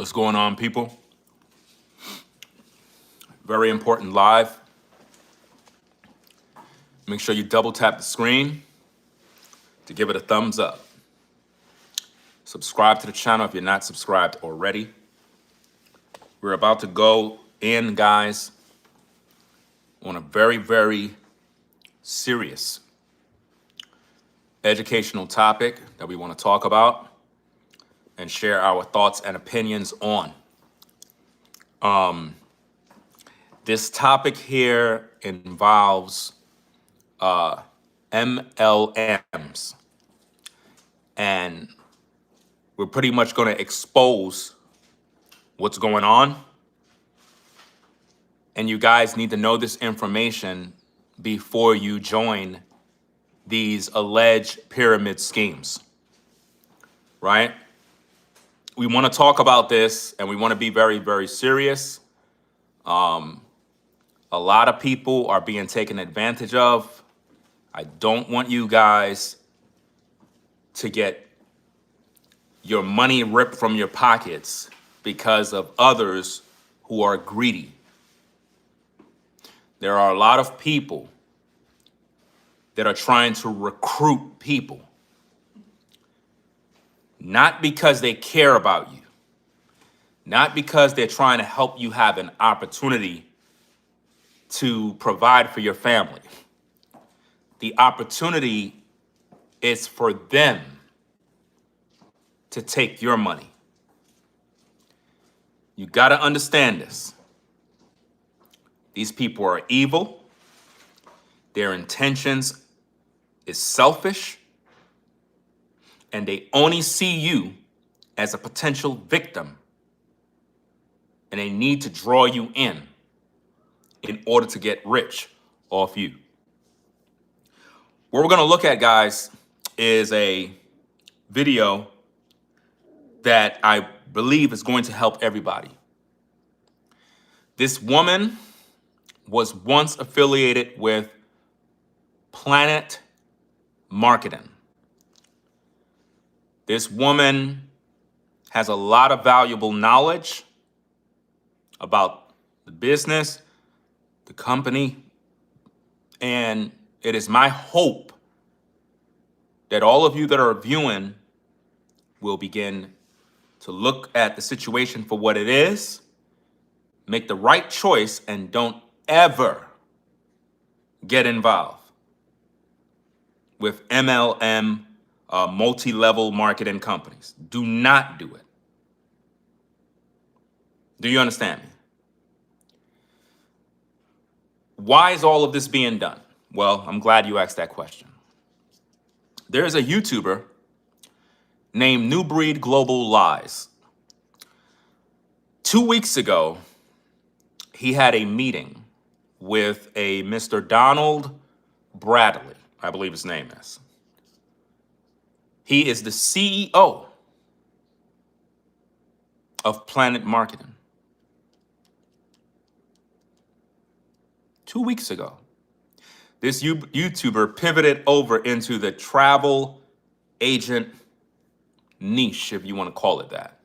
What's going on, people? Very important live. Make sure you double tap the screen to give it a thumbs up. Subscribe to the channel if you're not subscribed already. We're about to go in, guys, on a very, very serious educational topic that we want to talk about and share our thoughts and opinions on. This topic here involves MLMs, and we're pretty much going to expose what's going on. And you guys need to know this information before you join these alleged pyramid schemes, right? We want to talk about this, and we want to be very, very serious. A lot of people are being taken advantage of. I don't want you guys to get your money ripped from your pockets because of others who are greedy. There are a lot of people that are trying to recruit people, not because they care about you, not because they're trying to help you have an opportunity to provide for your family. The opportunity is for them to take your money. You got to understand this. These people are evil. Their intentions is selfish, and they only see you as a potential victim, and they need to draw you in order to get rich off you. What we're going to look at, guys, is a video that I believe is going to help everybody. This woman was once affiliated with Planet Marketing. This woman has a lot of valuable knowledge about the business, the company, and it is my hope that all of you that are viewing will begin to look at the situation for what it is, make the right choice, and don't ever get involved with MLM, multi-level marketing companies. Do not do it. Do you understand me? Why is all of this being done? Well, I'm glad you asked that question. There is a YouTuber named New Breed Global Lies. 2 weeks ago, he had a meeting with a Mr. Donald Bradley, I believe his name is. He is the CEO of Planet Marketing. 2 weeks ago, this YouTuber pivoted over into the travel agent niche, if you want to call it that.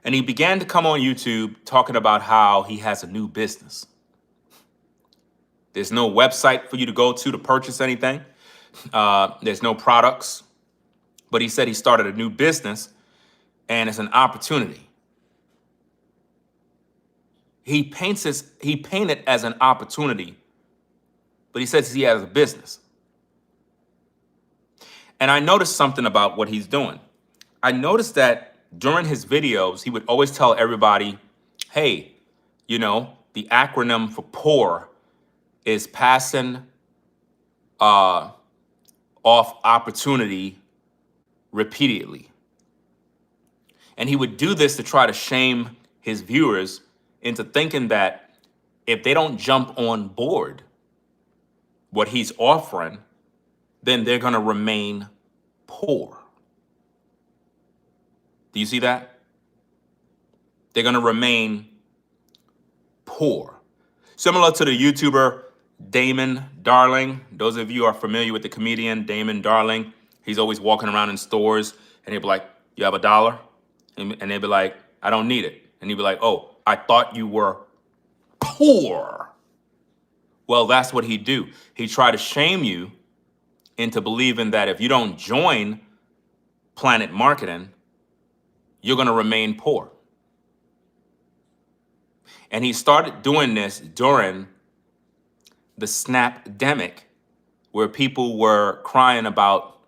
And he began to come on YouTube talking about how he has a new business. There's no website for you to go to purchase anything. There's no products. But he said he started a new business, and it's an opportunity. He painted it as an opportunity, but he says he has a business. And I noticed something about what he's doing. I noticed that during his videos, he would always tell everybody, hey, you know, the acronym for POUR is passing off opportunity repeatedly. And he would do this to try to shame his viewers into thinking that if they don't jump on board what he's offering, then they're going to remain poor. Do you see that? They're going to remain poor. Similar to the YouTuber Damon Darling. Those of you are familiar with the comedian Damon Darling. He's always walking around in stores and he'll be like, you have $1? And they'd be like, I don't need it. And he'd be like, oh, I thought you were poor. Well, that's what he'd do. He'd try to shame you into believing that if you don't join Planet Marketing, you're going to remain poor. And he started doing this during the Snapdemic, where people were crying about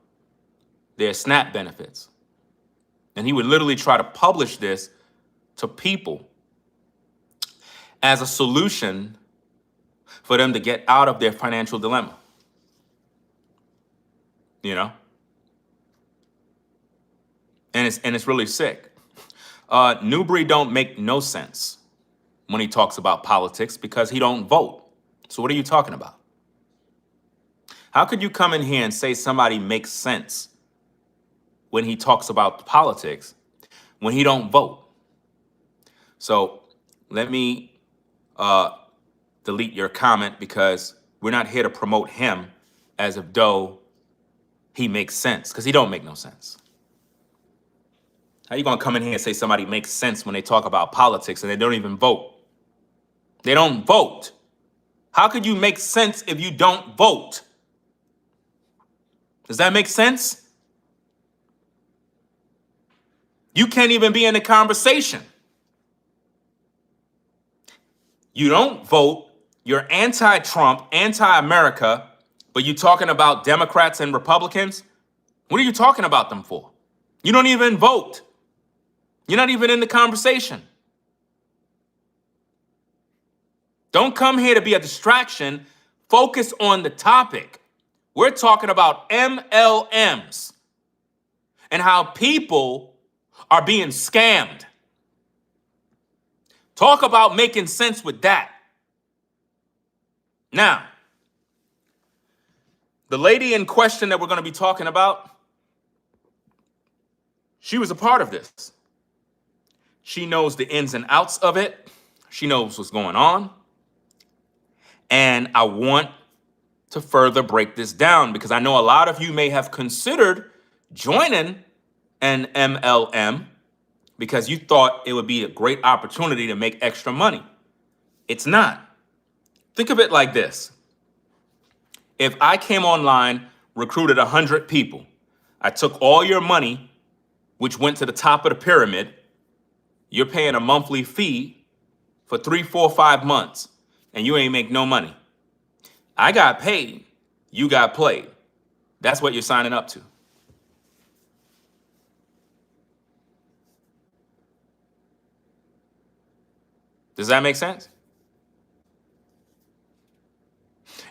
their SNAP benefits. And he would literally try to publish this to people as a solution for them to get out of their financial dilemma. You know? And it's really sick. Newbury don't make no sense when he talks about politics because he don't vote. So what are you talking about? How could you come in here and say somebody makes sense when he talks about politics when he don't vote? So let me delete your comment because we're not here to promote him as if though he makes sense, because he don't make no sense. How you gonna come in here and say somebody makes sense when they talk about politics and they don't even vote? They don't vote. How could you make sense if you don't vote? Does that make sense? You can't even be in the conversation. You don't vote. You're anti-Trump, anti-America, but you're talking about Democrats and Republicans? What are you talking about them for? You don't even vote. You're not even in the conversation. Don't come here to be a distraction. Focus on the topic. We're talking about MLMs and how people are being scammed. Talk about making sense with that. Now, the lady in question that we're going to be talking about, she was a part of this. She knows the ins and outs of it. She knows what's going on. And I want to further break this down because I know a lot of you may have considered joining an MLM because you thought it would be a great opportunity to make extra money. It's not. Think of it like this. If I came online, recruited 100 people, I took all your money, which went to the top of the pyramid, you're paying a monthly fee for 3, 4, 5 months, and you ain't make no money. I got paid, you got played. That's what you're signing up to. Does that make sense?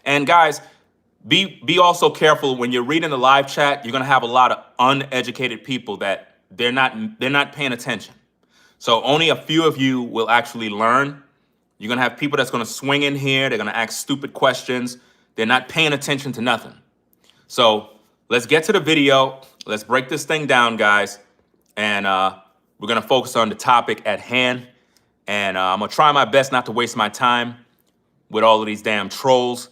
And guys, be also careful when you're reading the live chat. You're gonna have a lot of uneducated people that they're not paying attention. So only a few of you will actually learn. You're gonna have people that's gonna swing in here. They're gonna ask stupid questions. They're not paying attention to nothing. So let's get to the video. Let's break this thing down, guys. And we're gonna focus on the topic at hand. And I'm gonna try my best not to waste my time with all of these damn trolls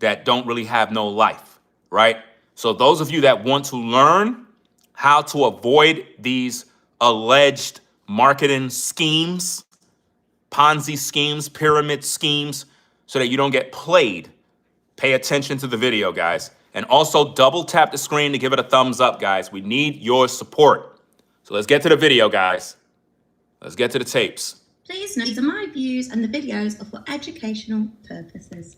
that don't really have no life, right? So those of you that want to learn how to avoid these alleged marketing schemes, Ponzi schemes, pyramid schemes, so that you don't get played, pay attention to the video, guys. And also double tap the screen to give it a thumbs up, guys. We need your support. So let's get to the video, guys. Let's get to the tapes. Please note these are my views and the videos are for educational purposes.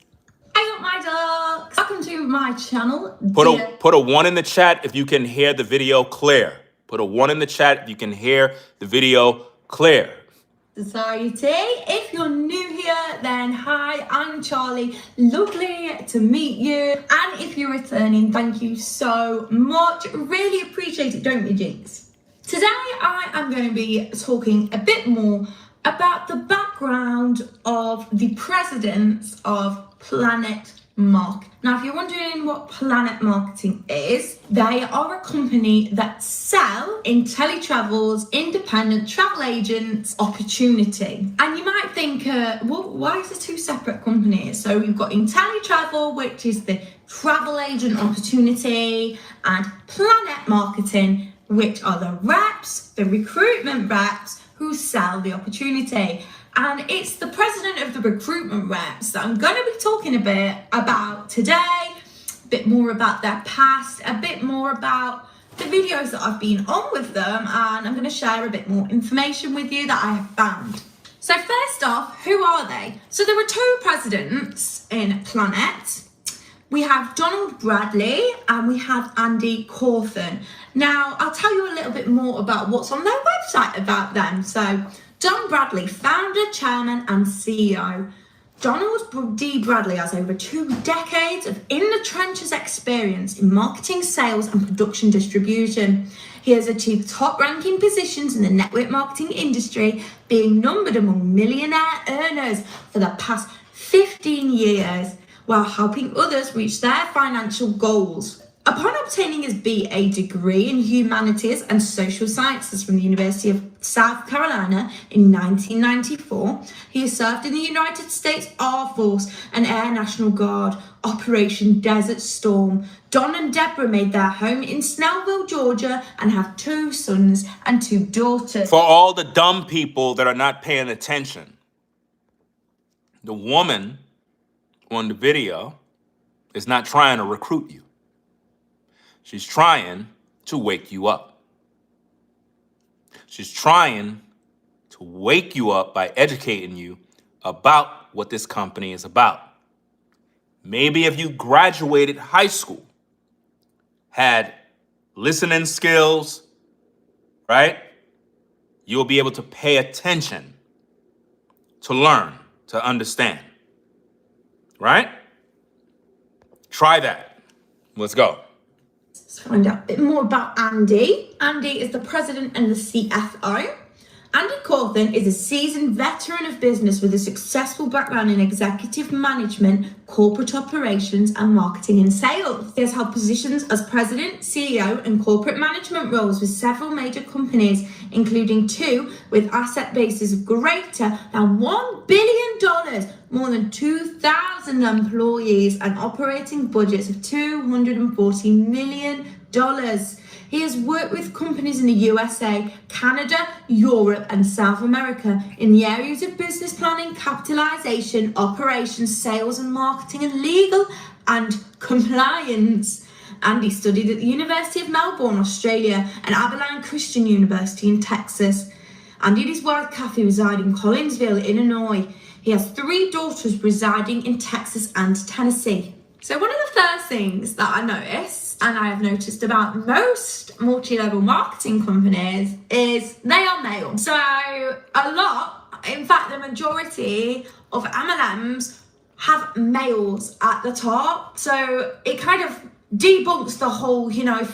Hey up my ducks! Welcome to my channel. Put a 1 in the chat if you can hear the video clear. Put a 1 in the chat if you can hear the video clear. Society. If you're new here, then hi, I'm Charlie. Lovely to meet you. And if you're returning, thank you so much. Really appreciate it, don't we, Jinx? Today I am going to be talking a bit more about the background of the presidents of Planet Mark. Now, if you're wondering what Planet Marketing is, they are a company that sell IntelliTravel's independent travel agents opportunity. And you might think, well, why is there 2 separate companies? So you've got IntelliTravel, which is the travel agent opportunity, and Planet Marketing, which are the reps, the recruitment reps who sell the opportunity. And it's the president of the recruitment reps that I'm going to be talking a bit about today, a bit more about their past, a bit more about the videos that I've been on with them, and I'm going to share a bit more information with you that I have found. So first off, who are they? So there are two presidents in Planet. We have Donald Bradley and we have Andy Cawthon. Now, I'll tell you a little bit more about what's on their website about them. So Don Bradley, founder, chairman and CEO. Donald D. Bradley has over 2 decades of in-the-trenches experience in marketing, sales and production distribution. He has achieved top-ranking positions in the network marketing industry, being numbered among millionaire earners for the past 15 years, while helping others reach their financial goals. Upon obtaining his BA degree in Humanities and Social Sciences from the University of South Carolina in 1994, he has served in the United States Air Force and Air National Guard, Operation Desert Storm. Don and Deborah made their home in Snellville, Georgia, and have 2 sons and 2 daughters. For all the dumb people that are not paying attention, the woman on the video is not trying to recruit you. She's trying to wake you up. She's trying to wake you up by educating you about what this company is about. Maybe if you graduated high school, had listening skills, right? You'll be able to pay attention, to learn, to understand, right? Try that. Let's go. Let's find out a bit more about Andy. Andy is the president and the CFO. Andy Cawthon is a seasoned veteran of business with a successful background in executive management, corporate operations, and marketing and sales. He has held positions as president, CEO, and corporate management roles with several major companies, including 2 with asset bases of greater than $1 billion, more than 2,000 employees, and operating budgets of $240 million. He has worked with companies in the USA, Canada, Europe, and South America in the areas of business planning, capitalization, operations, sales and marketing, and legal and compliance. Andy studied at the University of Melbourne, Australia, and Abilene Christian University in Texas. Andy and his wife Kathy reside in Collinsville, Illinois. He has 3 daughters residing in Texas and Tennessee. So one of the first things that I noticed, and I have noticed about most multi-level marketing companies, is they are male. So a lot, in fact the majority of MLMs have males at the top. So it kind of debunks the whole, female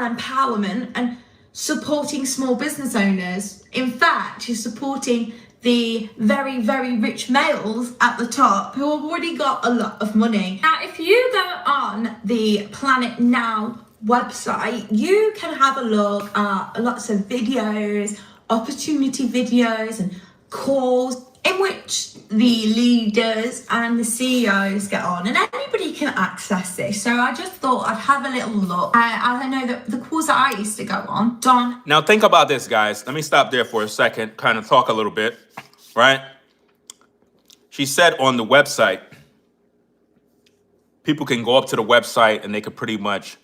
empowerment and supporting small business owners. In fact, you're supporting the very, very rich males at the top who have already got a lot of money. Now, if you go on the Planet Now website, you can have a look at lots of videos, opportunity videos and calls in which the leaders and the CEOs get on, and anybody can access this. So I just thought I'd have a little look. I know that the calls that I used to go on, Don. Now think about this, guys. Let me stop there for a second, kind of talk a little bit, right? She said on the website, people can go up to the website and they could pretty much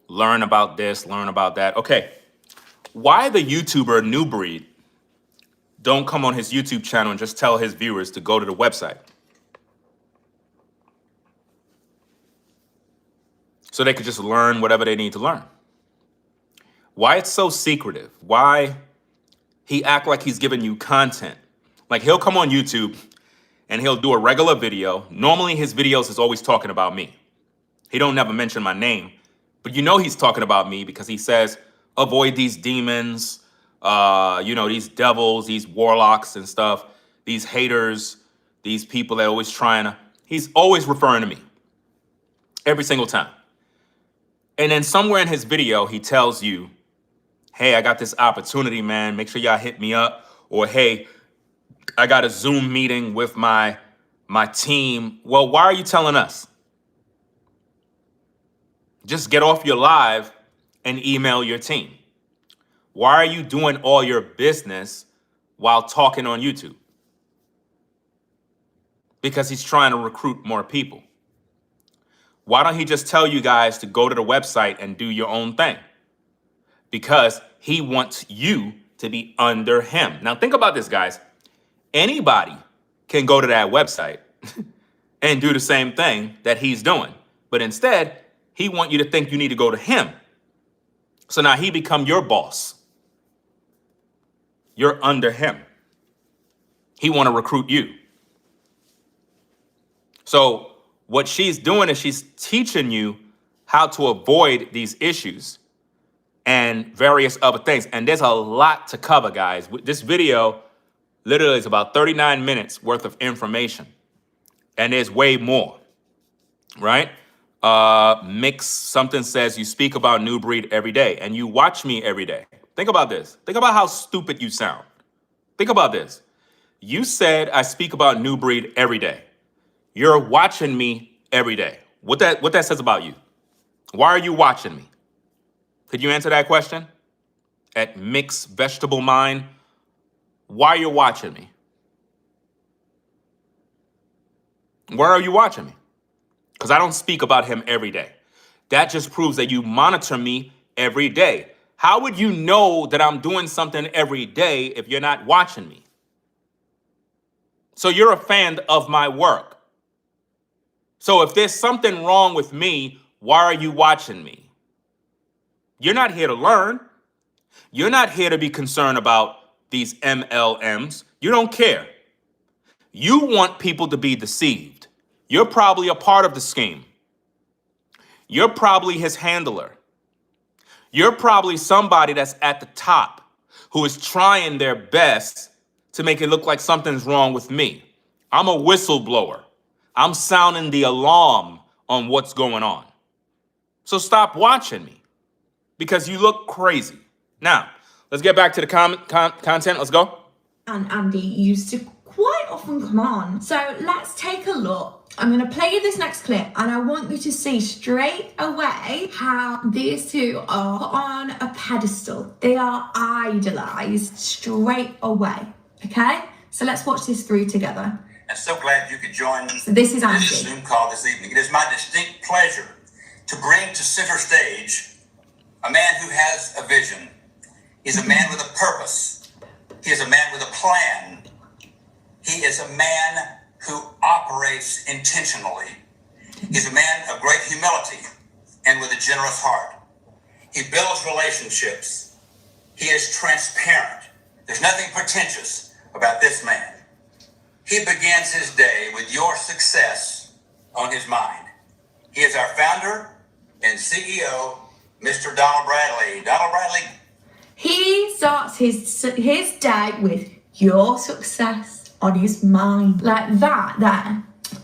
learn about this, learn about that. Okay, why the YouTuber New Breed don't come on his YouTube channel and just tell his viewers to go to the website so they could just learn whatever they need to learn? Why it's so secretive? Why he act like he's giving you content? Like he'll come on YouTube and he'll do a regular video. Normally his videos is always talking about me. He don't never mention my name, but he's talking about me because he says, avoid these demons, these devils, these warlocks and stuff, these haters, these people that are always he's always referring to me every single time. And then somewhere in his video, he tells you, hey, I got this opportunity, man. Make sure y'all hit me up. Or, hey, I got a Zoom meeting with my team. Well, why are you telling us? Just get off your live and email your team. Why are you doing all your business while talking on YouTube? Because he's trying to recruit more people. Why don't he just tell you guys to go to the website and do your own thing? Because he wants you to be under him. Now think about this, guys. Anybody can go to that website and do the same thing that he's doing. But instead, he wants you to think you need to go to him. So now he become your boss. You're under him. He want to recruit you. So what she's doing is she's teaching you how to avoid these issues and various other things. And there's a lot to cover, guys. This video literally is about 39 minutes worth of information. And there's way more, right? Mix something says you speak about New Breed every day and you watch me every day. Think about this. Think about how stupid you sound. Think about this. You said I speak about New Breed every day. You're watching me every day. What that says about you? Why are you watching me? Could you answer that question? At Mixed Vegetable Mind, why are you watching me? Why are you watching me? Because I don't speak about him every day. That just proves that you monitor me every day. How would you know that I'm doing something every day if you're not watching me? So you're a fan of my work. So if there's something wrong with me, why are you watching me? You're not here to learn. You're not here to be concerned about these MLMs. You don't care. You want people to be deceived. You're probably a part of the scheme. You're probably his handler. You're probably somebody that's at the top who is trying their best to make it look like something's wrong with me. I'm a whistleblower. I'm sounding the alarm on what's going on. So stop watching me because you look crazy. Now, let's get back to the content. Let's go. And Andy used to quite often come on. So let's take a look. I'm going to play you this next clip and I want you to see straight away how these two are put on a pedestal. They are idolized straight away. Okay? So let's watch this through together. I'm so glad you could join So this is Andy. this Zoom call this evening. It is my distinct pleasure to bring to center stage a man who has a vision. He's a man with a purpose. He is a man with a plan. He is a man who operates intentionally. He's a man of great humility and with a generous heart. He builds relationships. He is transparent. There's nothing pretentious about this man. He begins his day with your success on his mind. He is our founder and CEO, Mr. Donald Bradley. Donald Bradley. He starts his day with your success on his mind. Like that there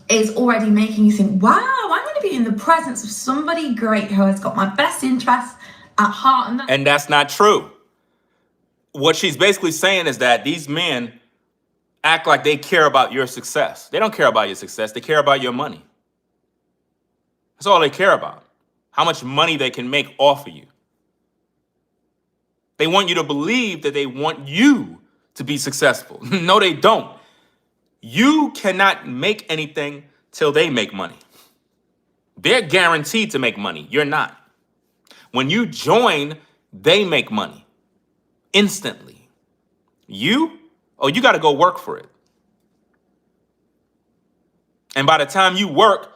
is already making you think, wow, I'm going to be in the presence of somebody great who has got my best interests at heart. And that's not true. What she's basically saying is that these men act like they care about your success. They don't care about your success. They care about your money. That's all they care about. How much money they can make off of you. They want you to believe that they want you to be successful. No, they don't. You cannot make anything till they make money. They're guaranteed to make money. You're not. When you join, they make money instantly. You got to go work for it. And by the time you work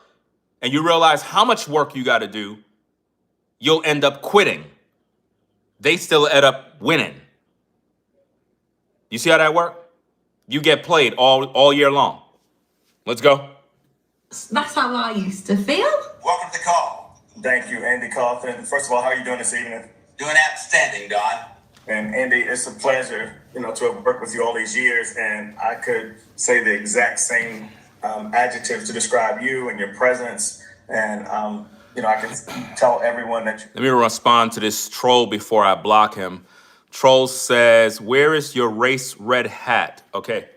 and you realize how much work you got to do, you'll end up quitting. They still end up winning. You see how that works? You get played all year long. Let's go. That's how I used to feel. Welcome to the call. Thank you, Andy Coffin. First of all, how are you doing this evening? Doing outstanding, Don. And Andy, it's a pleasure, to have worked with you all these years, and I could say the exact same adjectives to describe you and your presence. And I can tell everyone that. Let me respond to this troll before I block him. Troll says, "Where is your race red hat?" Okay.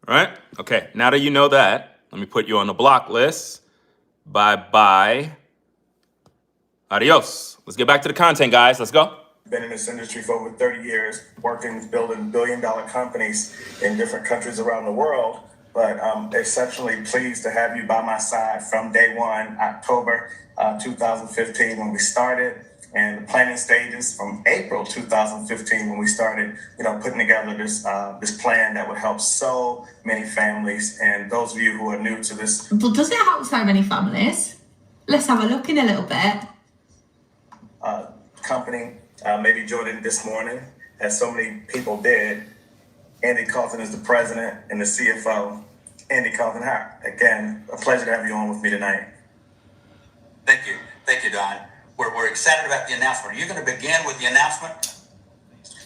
All right. Okay. Now that you know that, let me put you on the block list. Bye-bye. Adios. Let's get back to the content, guys. Let's go. Been in this industry for over 30 years, working, building billion-dollar companies in different countries around the world. But I'm exceptionally pleased to have you by my side from day one, October 2015, when we started, and the planning stages from April 2015 when we started, putting together this plan that would help so many families. And those of you who are new to this, But does it help so many families? Let's have a look in a little bit. Company, maybe joined in this morning, as so many people did. Andy Carlton is the president and the CFO. Andy Carlton, again, a pleasure to have you on with me tonight. Thank you, Don. We're excited about the announcement. Are you going to begin with the announcement?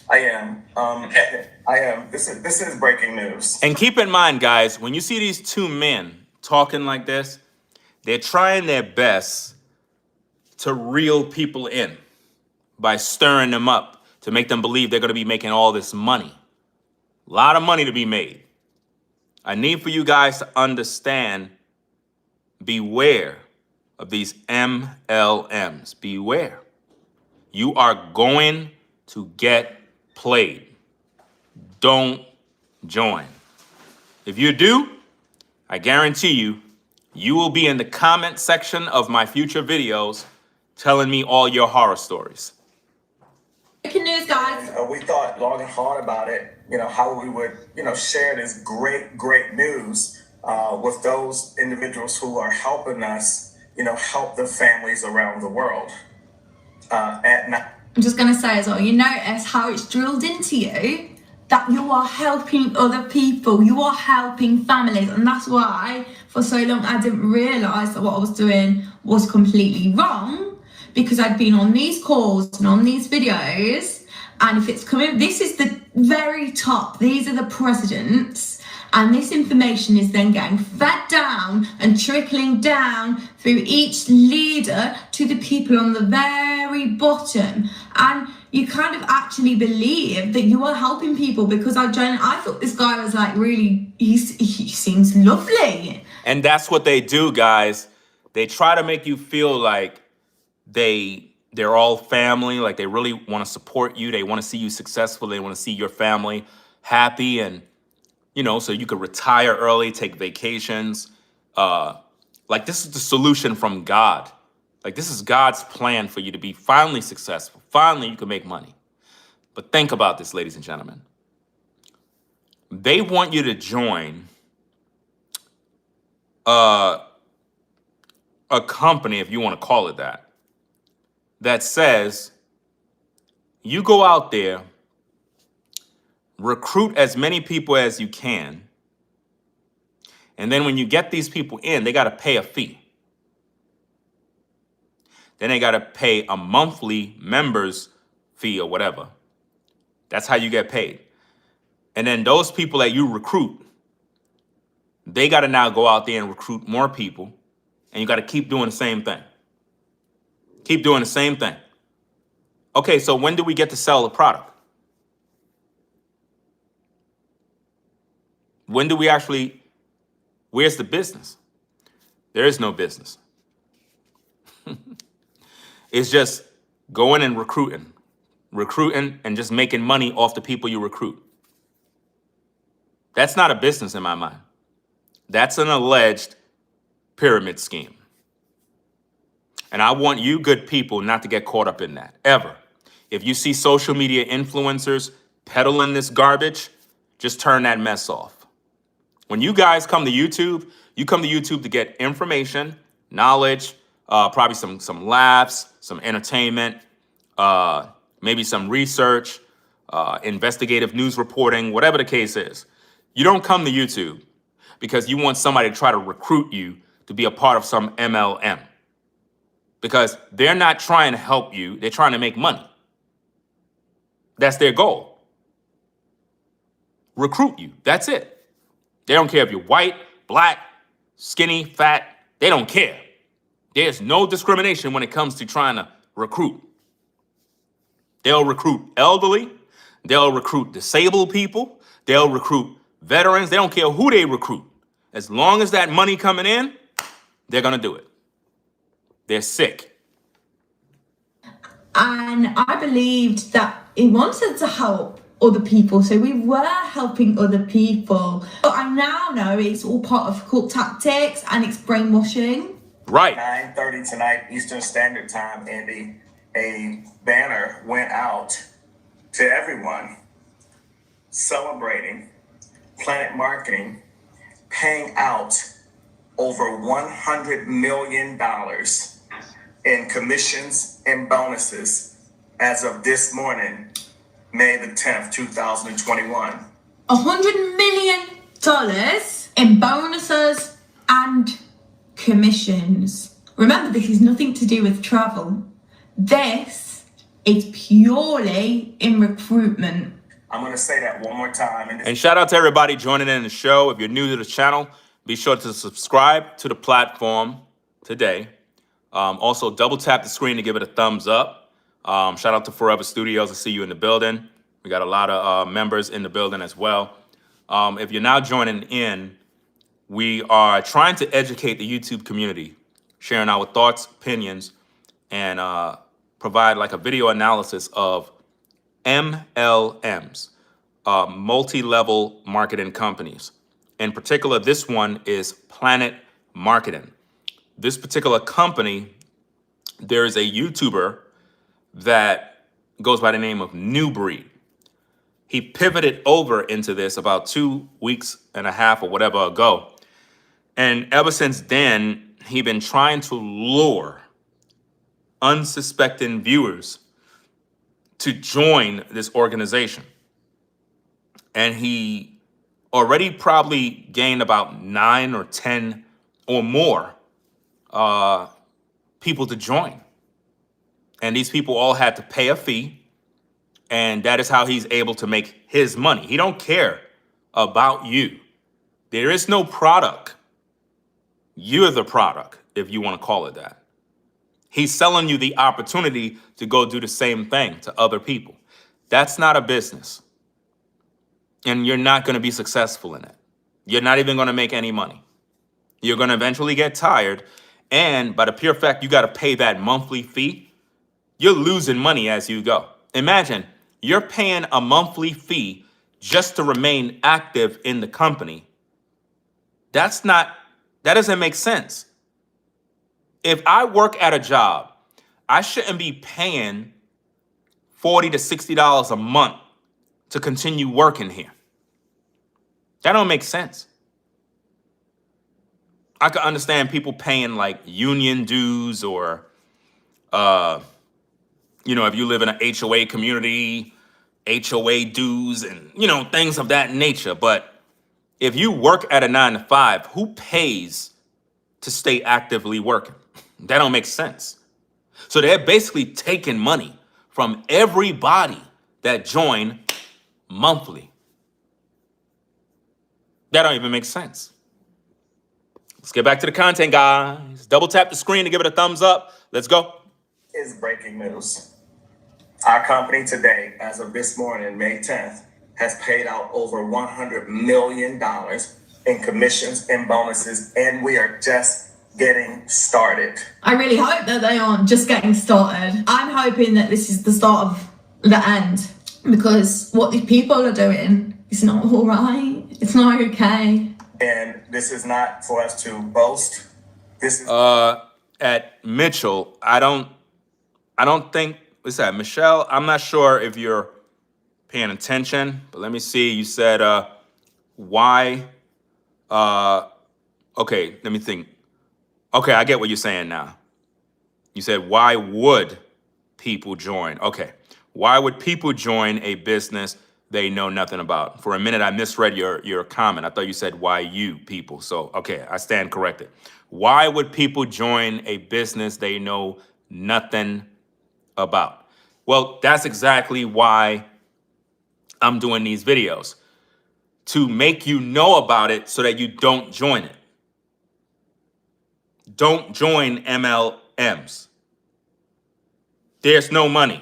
I am. Okay. I am. This is breaking news. And keep in mind, guys, when you see these two men talking like this, they're trying their best to reel people in by stirring them up to make them believe they're going to be making all this money. A lot of money to be made. I need for you guys to understand, beware of these MLMs. Beware. You are going to get played. Don't join. If you do, I guarantee you, you will be in the comment section of my future videos telling me all your horror stories. Breaking news, guys. We thought long and hard about it, how we would, share this great news with those individuals who are helping us, help the families around the world. I'm just going to say as well, you notice how it's drilled into you that you are helping other people, you are helping families. And that's why for so long I didn't realise that what I was doing was completely wrong, because I'd been on these calls and on these videos, and if it's coming, this is the very top, these are the presidents, and this information is then getting fed down and trickling down through each leader to the people on the very bottom. And you kind of actually believe that you are helping people, because I thought this guy was like really, he seems lovely. And that's what they do, guys. They try to make you feel like they're all family, like they really want to support you. They want to see you successful. They want to see your family happy, and so you could retire early, take vacations. Like this is the solution from God. Like this is God's plan for you to be finally successful. Finally, you can make money. But think about this, ladies and gentlemen. They want you to join a company, if you want to call it that says you go out there, recruit as many people as you can, and then when you get these people in, they got to pay a fee. Then they got to pay a monthly members fee or whatever. That's how you get paid. And then those people that you recruit, they got to now go out there and recruit more people, and you got to keep doing the same thing. Keep doing the same thing. Okay, so when do we get to sell the product? When do we actually, where's the business? There is no business. It's just going and recruiting and just making money off the people you recruit. That's not a business in my mind. That's an alleged pyramid scheme. And I want you good people not to get caught up in that, ever. If you see social media influencers peddling this garbage, just turn that mess off. When you guys come to YouTube, you come to YouTube to get information, knowledge, probably some laughs, some entertainment, maybe some research, investigative news reporting, whatever the case is. You don't come to YouTube because you want somebody to try to recruit you to be a part of some MLM. Because they're not trying to help you. They're trying to make money. That's their goal. Recruit you. That's it. They don't care if you're white, black, skinny, fat. They don't care. There's no discrimination when it comes to trying to recruit. They'll recruit elderly. They'll recruit disabled people. They'll recruit veterans. They don't care who they recruit. As long as that money coming in, they're going to do it. They're sick. and I believed that he wanted to help other people, so we were helping other people. But I now know it's all part of cult tactics and it's brainwashing. Right. 9:30 tonight, Eastern Standard Time, Andy, a banner went out to everyone celebrating Planet Marketing paying out over $100 million in commissions and bonuses as of this morning, May the 10th, 2021. $100 million in bonuses and commissions. Remember, this is nothing to do with travel. This is purely in recruitment. I'm going to say that one more time. And shout out to everybody joining in the show. If you're new to the channel, be sure to subscribe to the platform today. Also, double tap the screen to give it a thumbs up. Shout out to Forever Studios. I see you in the building. We got a lot of members in the building as well. If you're now joining in, we are trying to educate the YouTube community, sharing our thoughts, opinions, and provide like a video analysis of MLMs, multi-level marketing companies. In particular, this one is Planet Marketing. This particular company, there is a YouTuber that goes by the name of New Breed. He pivoted over into this about 2 weeks and a half or whatever ago. And ever since then, he's been trying to lure unsuspecting viewers to join this organization. And he already probably gained about 9 or 10 or more people to join. And these people all had to pay a fee. And that is how he's able to make his money. He don't care about you. There is no product. You're the product, if you want to call it that. He's selling you the opportunity to go do the same thing to other people. That's not a business. And you're not going to be successful in it. You're not even going to make any money. You're going to eventually get tired. And by the pure fact you got to pay that monthly fee, you're losing money as you go. Imagine you're paying a monthly fee just to remain active in the company. That doesn't make sense. If I work at a job, I shouldn't be paying $40 to $60 a month to continue working here. That don't make sense. I could understand people paying like union dues or, if you live in an HOA community, HOA dues and, things of that nature. But if you work at a 9 to 5, who pays to stay actively working? That don't make sense. So they're basically taking money from everybody that join monthly. That don't even make sense. Let's get back to the content, guys. Double tap the screen to give it a thumbs up. Let's go. Is breaking news. Our company today, as of this morning, May 10th, has paid out over $100 million in commissions and bonuses, and we are just getting started. I really hope that they aren't just getting started. I'm hoping that this is the start of the end, because what these people are doing is not all right. It's not okay. And this is not for us to boast. This is At Mitchell, I don't think, what's that, Michelle? I'm not sure if you're paying attention, but let me see. You said, why? Okay, let me think. Okay, I get what you're saying now. You said, why would people join? Okay, why would people join a business they know nothing about? For a minute, I misread your comment. I thought you said, why you people? So, okay, I stand corrected. Why would people join a business they know nothing about? Well, that's exactly why I'm doing these videos. To make you know about it so that you don't join it. Don't join MLMs. There's no money.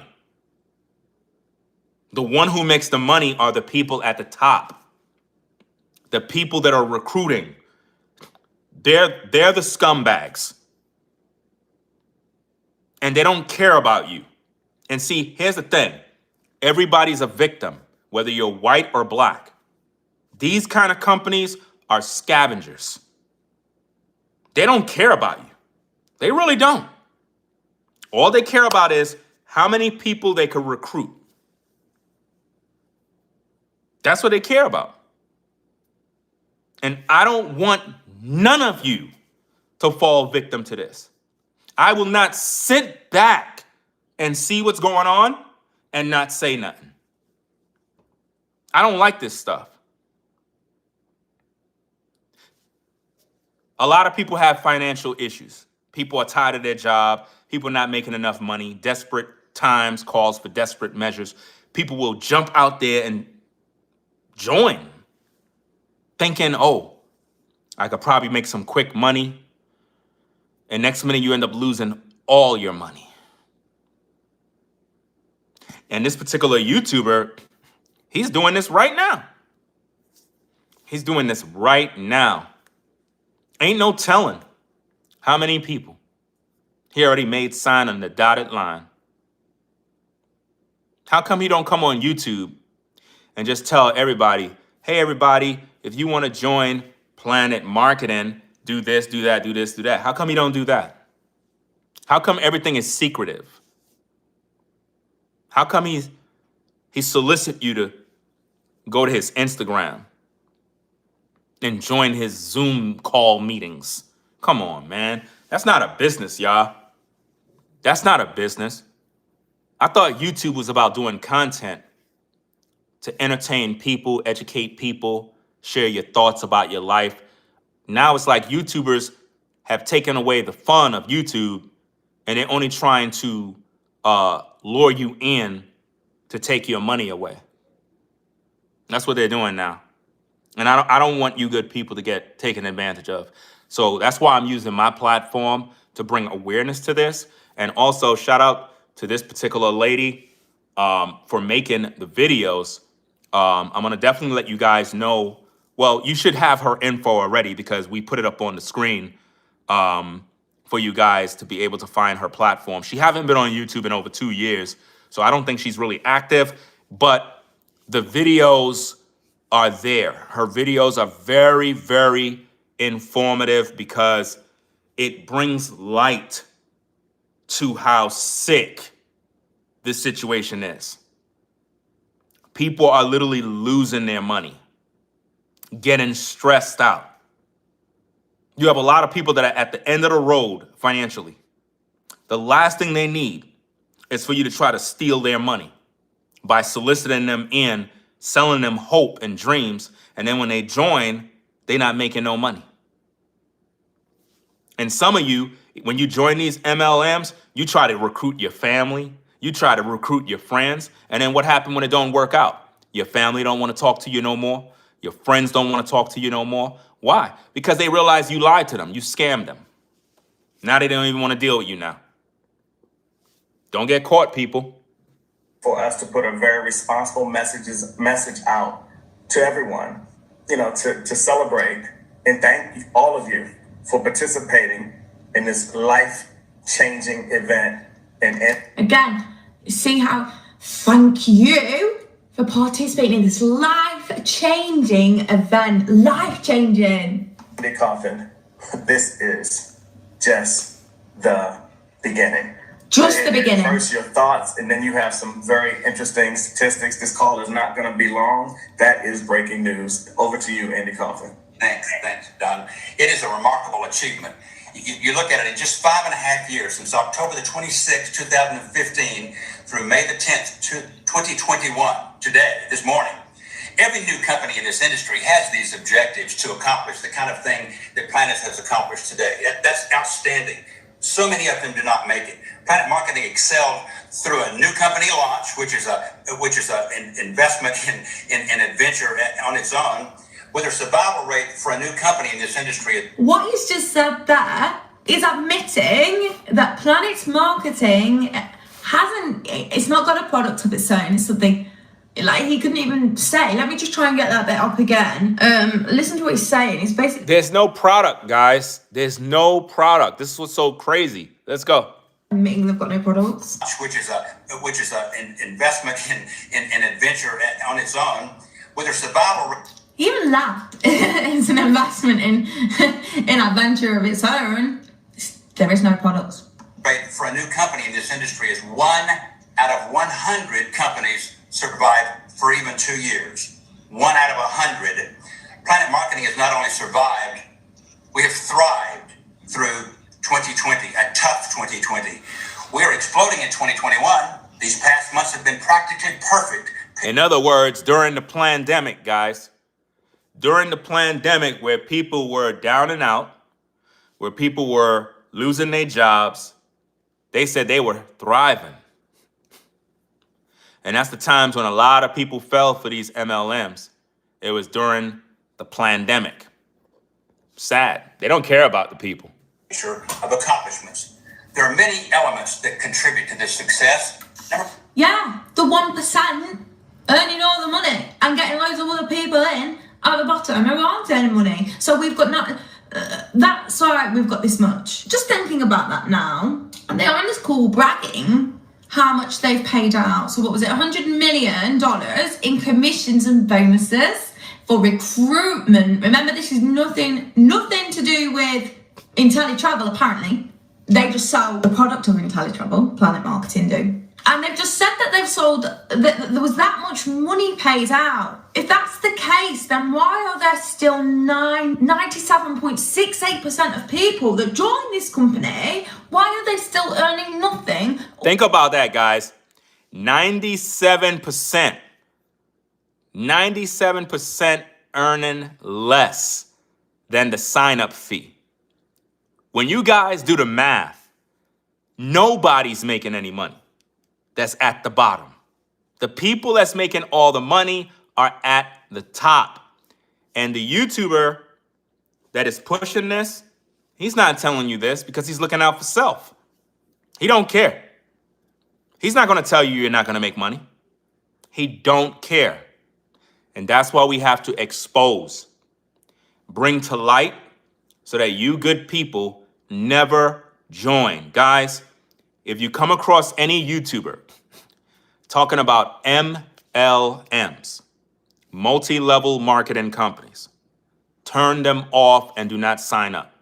The one who makes the money are the people at the top. The people that are recruiting. They're the scumbags. And they don't care about you. And see, here's the thing. Everybody's a victim, whether you're white or black. These kind of companies are scavengers. They don't care about you. They really don't. All they care about is how many people they could recruit. That's what they care about. And I don't want none of you to fall victim to this. I will not sit back and see what's going on and not say nothing. I don't like this stuff. A lot of people have financial issues. People are tired of their job. People not making enough money. Desperate times calls for desperate measures. People will jump out there and join, thinking, oh, I could probably make some quick money. And next minute you end up losing all your money. And this particular YouTuber, he's doing this right now. He's doing this right now. Ain't no telling how many people he already made sign on the dotted line. How come he don't come on YouTube and just tell everybody, hey, everybody, if you want to join Planet Marketing, do this, do that, do this, do that. How come he don't do that? How come everything is secretive? How come he solicit you to go to his Instagram and join his Zoom call meetings? Come on, man. That's not a business, y'all. That's not a business. I thought YouTube was about doing content to entertain people, educate people, share your thoughts about your life. Now it's like YouTubers have taken away the fun of YouTube and they're only trying to lure you in to take your money away. That's what they're doing now. And I don't want you good people to get taken advantage of. So that's why I'm using my platform to bring awareness to this. And also shout out to this particular lady for making the videos. I'm going to definitely let you guys know. Well, you should have her info already because we put it up on the screen for you guys to be able to find her platform. She hasn't been on YouTube in over 2 years, so I don't think she's really active, but the videos are there. Her videos are very, very informative because it brings light to how sick this situation is. People are literally losing their money, getting stressed out. You have a lot of people that are at the end of the road financially. The last thing they need is for you to try to steal their money by soliciting them in, selling them hope and dreams, and then when they join, they're not making no money. And some of you, when you join these MLMs, you try to recruit your family, you try to recruit your friends, and then what happens when it don't work out? Your family don't want to talk to you no more. Your friends don't want to talk to you no more. Why? Because they realize you lied to them, you scammed them. Now they don't even want to deal with you now. Don't get caught, people. For us to put a very responsible message out to everyone, to celebrate and thank all of you for participating in this life-changing event. And again, see how thank you for participating in this life-changing event. Life-changing. Andy Coffin, this is just the beginning. Just the beginning. First, your thoughts, and then you have some very interesting statistics. This call is not going to be long. That is breaking news. Over to you, Andy Coffin. Thanks, Don. It is a remarkable achievement. You look at it in just 5.5 years, since October the 26th, 2015, through May the 10th, 2021, today, this morning. Every new company in this industry has these objectives to accomplish the kind of thing that Planet has accomplished today. That's outstanding. So many of them do not make it. Planet Marketing excelled through a new company launch, which is an investment in adventure on its own, with a survival rate for a new company in this industry. What he's just said there is admitting that Planet Marketing it's not got a product of its own. It's something like he couldn't even say. Let me just try and get that bit up again. Listen to what he's saying. It's basically, There's no product, guys. There's no product. This is what's so crazy. Let's go. Admitting they've got no products. which is an investment in adventure on its own, with a survival He even laughed. It's an investment in adventure of its own. There is no products. rate for a new company in this industry is 1 out of 100 companies survive for even 2 years. 1 out of 100. Planet Marketing has not only survived, we have thrived through 2020, a tough 2020. We are exploding in 2021. These past months have been practically perfect. In other words, during the pandemic, guys, during the pandemic where people were down and out, where people were losing their jobs, they said they were thriving. And that's the times when a lot of people fell for these MLMs. It was during the pandemic. Sad. They don't care about the people. Of accomplishments. There are many elements that contribute to this success. Yeah, the 1% earning all the money and getting loads of other people in at the bottom who aren't earning money. So we've got not. That's all right, we've got this much. Just thinking about that now, and they're on this call bragging how much they've paid out. So what was it, $100 million in commissions and bonuses for recruitment. Remember, this is nothing to do with IntelliTravel, apparently. They just sell the product of IntelliTravel, Planet Marketing do. And they've just said that they've sold, that there was that much money paid out. If that's the case, then why are there still 97.68% of people that join this company? Why are they still earning nothing? Think about that, guys. 97%. 97% earning less than the sign-up fee. When you guys do the math, nobody's making any money that's at the bottom. The people that's making all the money are at the top. And the YouTuber that is pushing this, he's not telling you this because he's looking out for self. He don't care. He's not going to tell you you're not going to make money. He don't care. And that's why we have to expose, bring to light so that you good people never join. Guys, if you come across any YouTuber talking about MLMs, multi-level marketing companies, turn them off and do not sign up.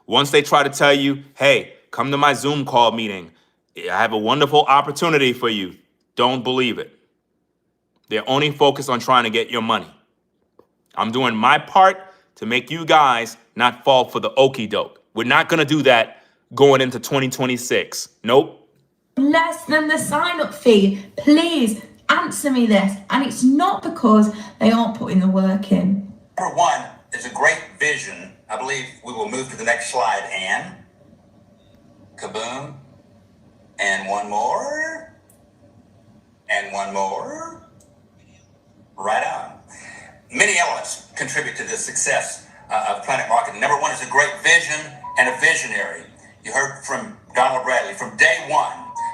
Once they try to tell you, hey, come to my Zoom call meeting, I have a wonderful opportunity for you, don't believe it. They're only focused on trying to get your money. I'm doing my part to make you guys not fall for the okie doke. We're not going to do that going into 2026. Nope. Less than the sign-up fee. Please answer me this. And it's not because they aren't putting the work in. Number one is a great vision. I believe we will move to the next slide, Anne. Kaboom. And one more. And one more. Right on. Many elements contribute to the success of Planet Marketing. Number one is a great vision and a visionary. You heard from Donald Bradley. From day one,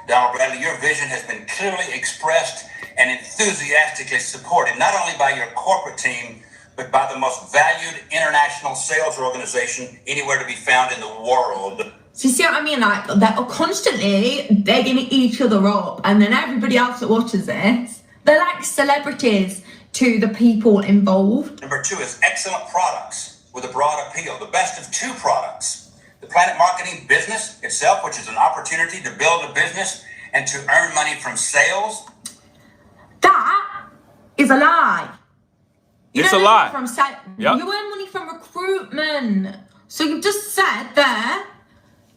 Donald Bradley, your vision has been clearly expressed and enthusiastically supported, not only by your corporate team, but by the most valued international sales organization anywhere to be found in the world. So you see what I mean? Like, they're constantly begging each other up, and then everybody else that watches this, they're like celebrities to the people involved. Number two is excellent products with a broad appeal, the best of two products. The Planet Marketing business itself, which is an opportunity to build a business and to earn money from sales. That is a lie. It's a lie. You earn money from recruitment. So you've just said there,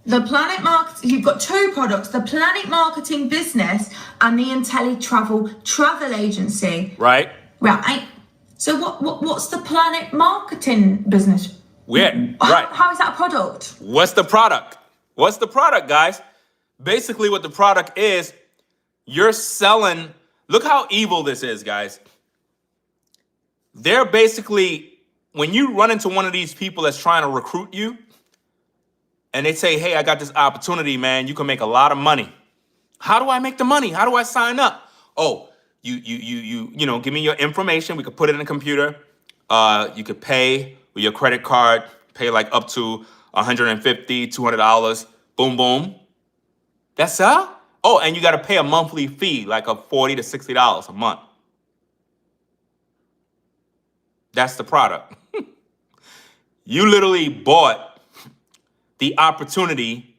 the Planet Marketing, you've got two products, the Planet Marketing business and the IntelliTravel travel agency. Right. Right. So what's the Planet Marketing business? Right. How is that a product? What's the product? What's the product, guys? Basically what the product is, you're selling, look how evil this is, guys. They're basically, when you run into one of these people that's trying to recruit you, and they say, hey, I got this opportunity, man. You can make a lot of money. How do I make the money? How do I sign up? Oh, you know, give me your information. We could put it in a computer. You could pay with your credit card, pay like up to $150, $200. Boom, boom. That's all? Oh, and you got to pay a monthly fee, like a $40 to $60 a month. That's the product. You literally bought the opportunity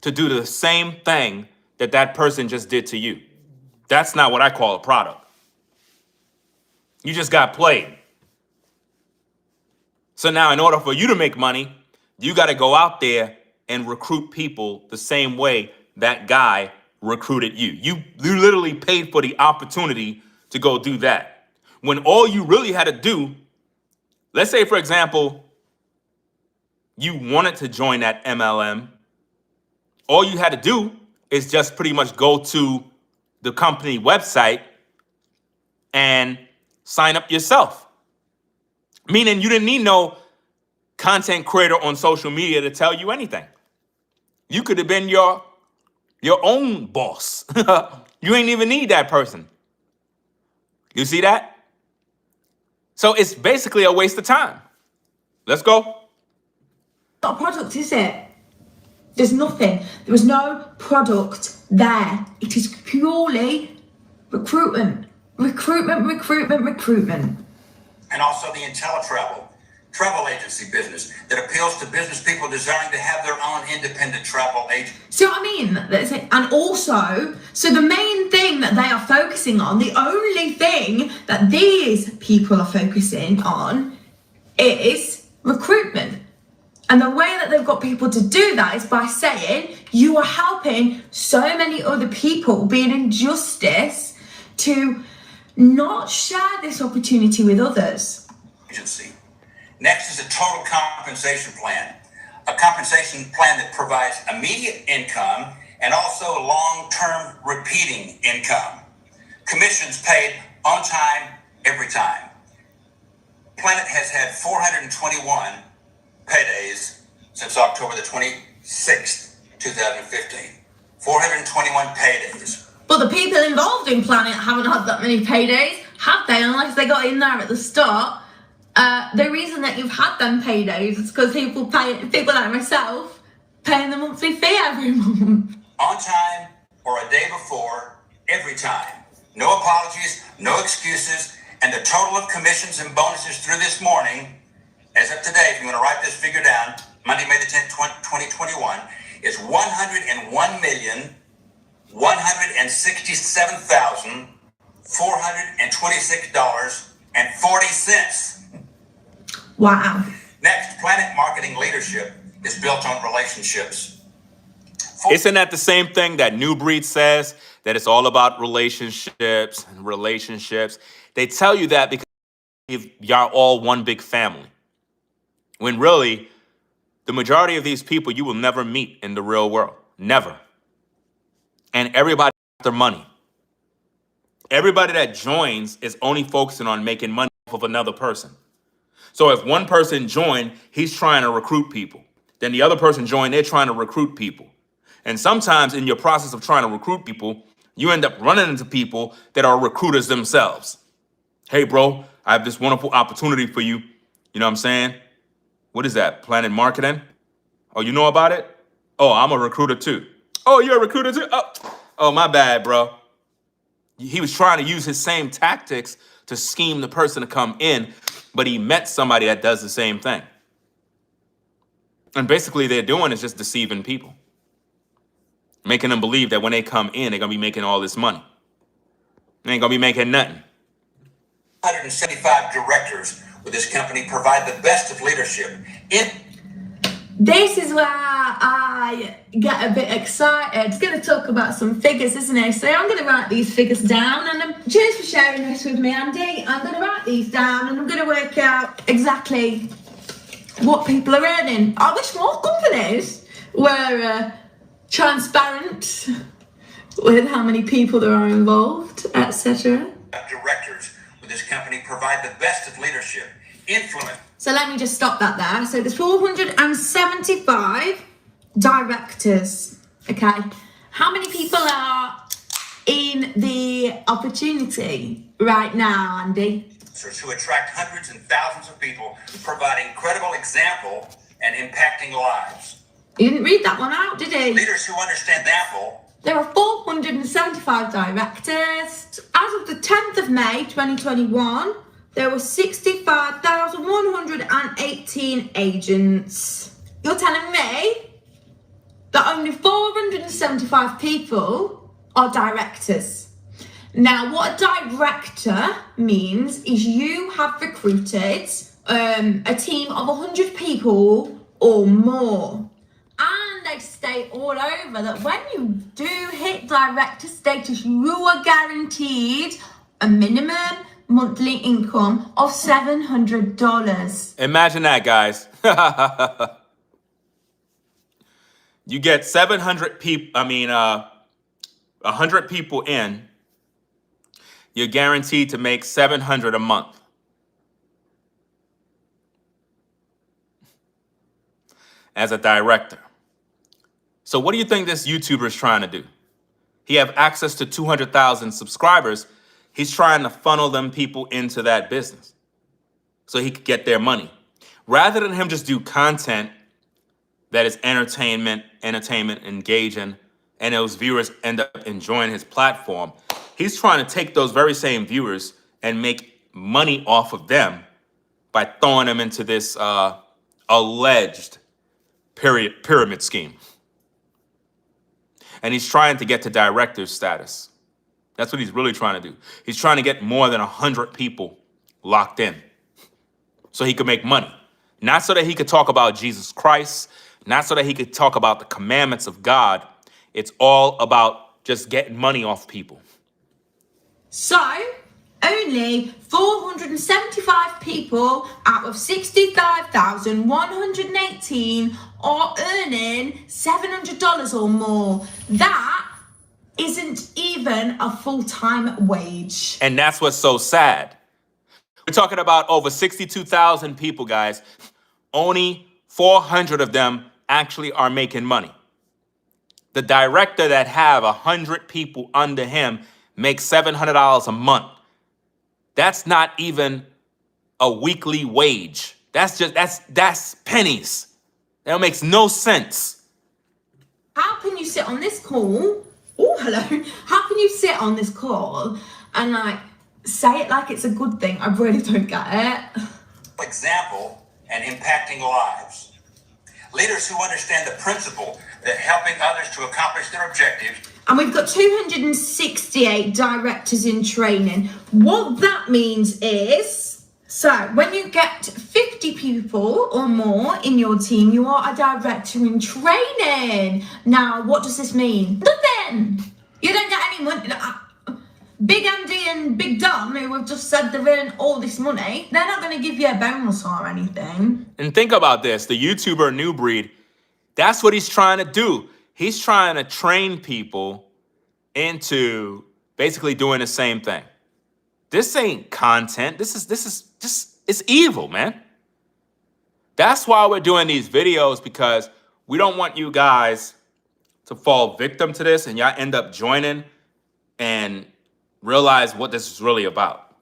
to do the same thing that that person just did to you. That's not what I call a product. You just got played. So now in order for you to make money, you got to go out there and recruit people the same way that guy recruited you. You literally paid for the opportunity to go do that. When all you really had to do, let's say, for example, you wanted to join that MLM, all you had to do is just pretty much go to the company website and sign up yourself. Meaning you didn't need no content creator on social media to tell you anything. You could have been your own boss. You ain't even need that person. You see that? So it's basically a waste of time. Let's go. Not a product, is it? There's nothing. There was no product there. It is purely recruitment. Recruitment. And also the IntelliTravel travel agency business that appeals to business people desiring to have their own independent travel agency. See what I mean? And also, so the main thing that they are focusing on, the only thing that these people are focusing on is recruitment. And the way that they've got people to do that is by saying you are helping so many other people be an injustice to not share this opportunity with others. Agency. Next is a total compensation plan, a compensation plan that provides immediate income and also long-term repeating income. Commissions paid on time, every time. Planet has had 421 paydays since October the 26th, 2015. 421 paydays. But the people involved in Planet haven't had that many paydays, have they? Unless they got in there at the start. The reason that you've had them paydays is because people like myself, paying the monthly fee every month. On time or a day before, every time. No apologies, no excuses, and the total of commissions and bonuses through this morning, as of today, if you want to write this figure down, Monday, May the 10th, 2021, is $101,167,426.40. Wow. Next, Planet marketing leadership is built on relationships. Isn't that the same thing that New Breed says? That it's all about relationships and relationships. They tell you that because y'all all one big family. When really, the majority of these people you will never meet in the real world. Never. And everybody after money. Everybody that joins is only focusing on making money off of another person. So if one person joined, he's trying to recruit people. Then the other person joined, they're trying to recruit people. And sometimes in your process of trying to recruit people, you end up running into people that are recruiters themselves. Hey, bro, I have this wonderful opportunity for you. You know what I'm saying? What is that? Planet marketing? Oh, you know about it? Oh, I'm a recruiter too. Oh, you're a recruiter too? Oh, my bad, bro. He was trying to use his same tactics to scheme the person to come in, but he met somebody that does the same thing. And basically they're doing is just deceiving people. Making them believe that when they come in, they're going to be making all this money. They ain't going to be making nothing. 175 directors with this company provide the best of leadership. This is where I get a bit excited. It's going to talk about some figures, isn't it? So I'm going to write these figures down, and cheers for sharing this with me, Andy. I'm going to write these down, and I'm going to work out exactly what people are earning. I wish more companies were transparent with how many people there are involved, etc. Directors with this company provide the best of leadership, influence. So let me just stop that there. So there's 475 directors, okay? How many people are in the opportunity right now, Andy? To attract hundreds and thousands of people, provide incredible example and impacting lives. He didn't read that one out, did he? Leaders who understand the example. There are 475 directors. As of the 10th of May 2021, there were 65,118 agents. You're telling me that only 475 people are directors. Now, what a director means is you have recruited a team of 100 people or more. And they state all over that when you do hit director status, you are guaranteed a minimum monthly income of $700. Imagine that, guys. You get 700 people, 100 people in, you're guaranteed to make $700 a month. As a director. So what do you think this YouTuber is trying to do? He have access to 200,000 subscribers. He's trying to funnel them people into that business so he could get their money. Rather than him just do content that is entertainment, engaging, and those viewers end up enjoying his platform, he's trying to take those very same viewers and make money off of them by throwing them into this alleged pyramid scheme. And he's trying to get to director status. That's what he's really trying to do. He's trying to get more than 100 people locked in so he could make money. Not so that he could talk about Jesus Christ, not so that he could talk about the commandments of God. It's all about just getting money off people. So, only 475 people out of 65,118 are earning $700 or more. That isn't even a full-time wage. And that's what's so sad. We're talking about over 62,000 people, guys. Only 400 of them actually are making money. The director that have 100 people under him makes $700 a month. That's not even a weekly wage. That's pennies. That makes no sense. How can you sit on this call? Oh, hello. How can you sit on this call and say it like it's a good thing? I really don't get it. Example and impacting lives. Leaders who understand the principle that helping others to accomplish their objectives. And we've got 268 directors in training. What that means is, so when you get 50 people or more in your team, you are a director in training. Now, what does this mean? Nothing. You don't get any money. Big Andy and Big Don, who have just said they're earning all this money, they're not going to give you a bonus or anything. And think about this, the YouTuber New Breed, that's what he's trying to do. He's trying to train people into basically doing the same thing. This ain't content. This is just, it's evil, man. That's why we're doing these videos, because we don't want you guys to fall victim to this and y'all end up joining and realize what this is really about.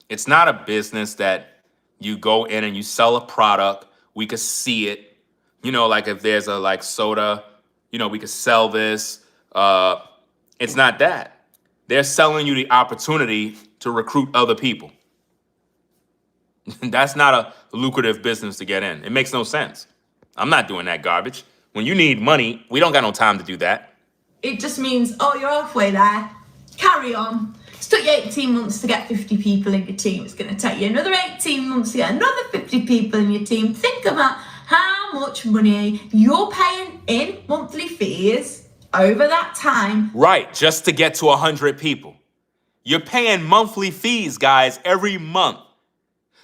It's not a business that you go in and you sell a product. We could see it. You know, like if there's a soda, you know, we could sell this. It's not that. They're selling you the opportunity to recruit other people. That's not a lucrative business to get in. It makes no sense. I'm not doing that garbage. When you need money, we don't got no time to do that. It just means, oh, you're halfway there. Carry on. It's took you 18 months to get 50 people in your team. It's going to take you another 18 months to get another 50 people in your team. Think about how much money you're paying in monthly fees over that time. Right, just to get to 100 people. You're paying monthly fees, guys, every month.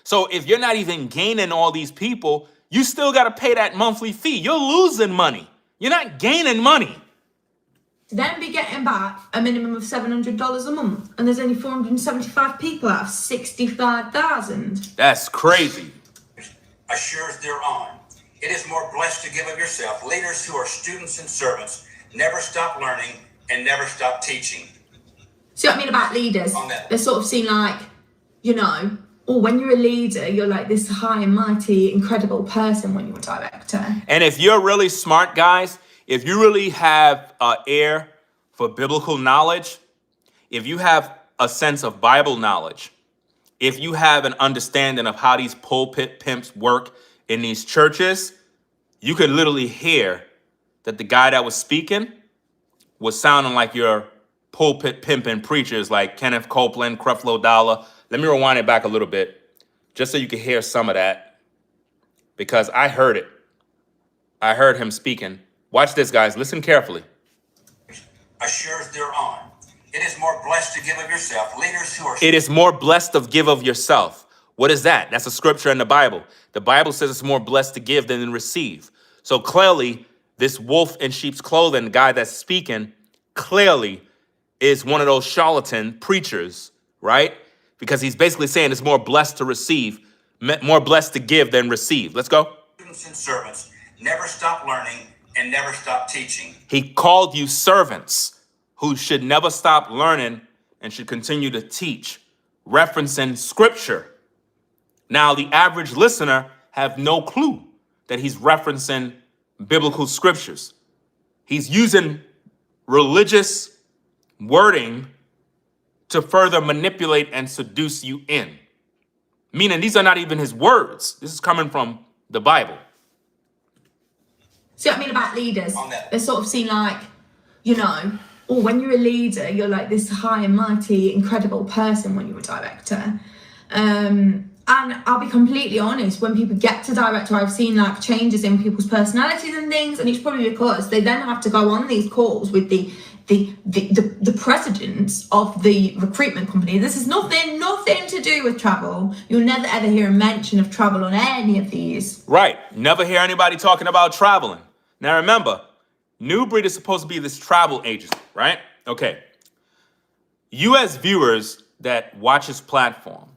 So if you're not even gaining all these people, you still got to pay that monthly fee. You're losing money. You're not gaining money. To then be getting back a minimum of $700 a month, and there's only 475 people out of 65,000. That's crazy. Assures their own. It is more blessed to give of yourself. Leaders who are students and servants never stop learning and never stop teaching. See what I mean about leaders? They're sort of seen like, you know, or when you're a leader, you're like this high and mighty, incredible person when you're a director. And if you're really smart, guys, if you really have an ear for biblical knowledge, if you have a sense of Bible knowledge, if you have an understanding of how these pulpit pimps work in these churches, you could literally hear that the guy that was speaking was sounding like your pulpit pimping preachers like Kenneth Copeland, Creflo Dollar. Let me rewind it back a little bit just so you can hear some of that, because I heard it. I heard him speaking. Watch this, guys. Listen carefully. Assures thereon. It is more blessed to give of yourself. Leaders who are... It is more blessed to give of yourself. What is that? That's a scripture in the Bible. The Bible says it's more blessed to give than to receive. So clearly, this wolf in sheep's clothing guy that's speaking clearly is one of those charlatan preachers, right? Because he's basically saying it's more blessed to receive, more blessed to give than receive. Let's go. Students and servants never stop learning and never stop teaching. He called you servants who should never stop learning and should continue to teach, referencing scripture. Now, the average listener have no clue that he's referencing biblical scriptures. He's using religious wording to further manipulate and seduce you in. Meaning these are not even his words. This is coming from the Bible. See what I mean about leaders? They're sort of seen like, you know, or when you're a leader, you're like this high and mighty, incredible person when you're a director. And I'll be completely honest, when people get to director, I've seen like changes in people's personalities and things, and it's probably because they then have to go on these calls with the president of the recruitment company. This is nothing to do with travel. You'll never ever hear a mention of travel on any of these. Right. Never hear anybody talking about traveling. Now remember, New Breed is supposed to be this travel agency, right? Okay. You as viewers that watch this platform,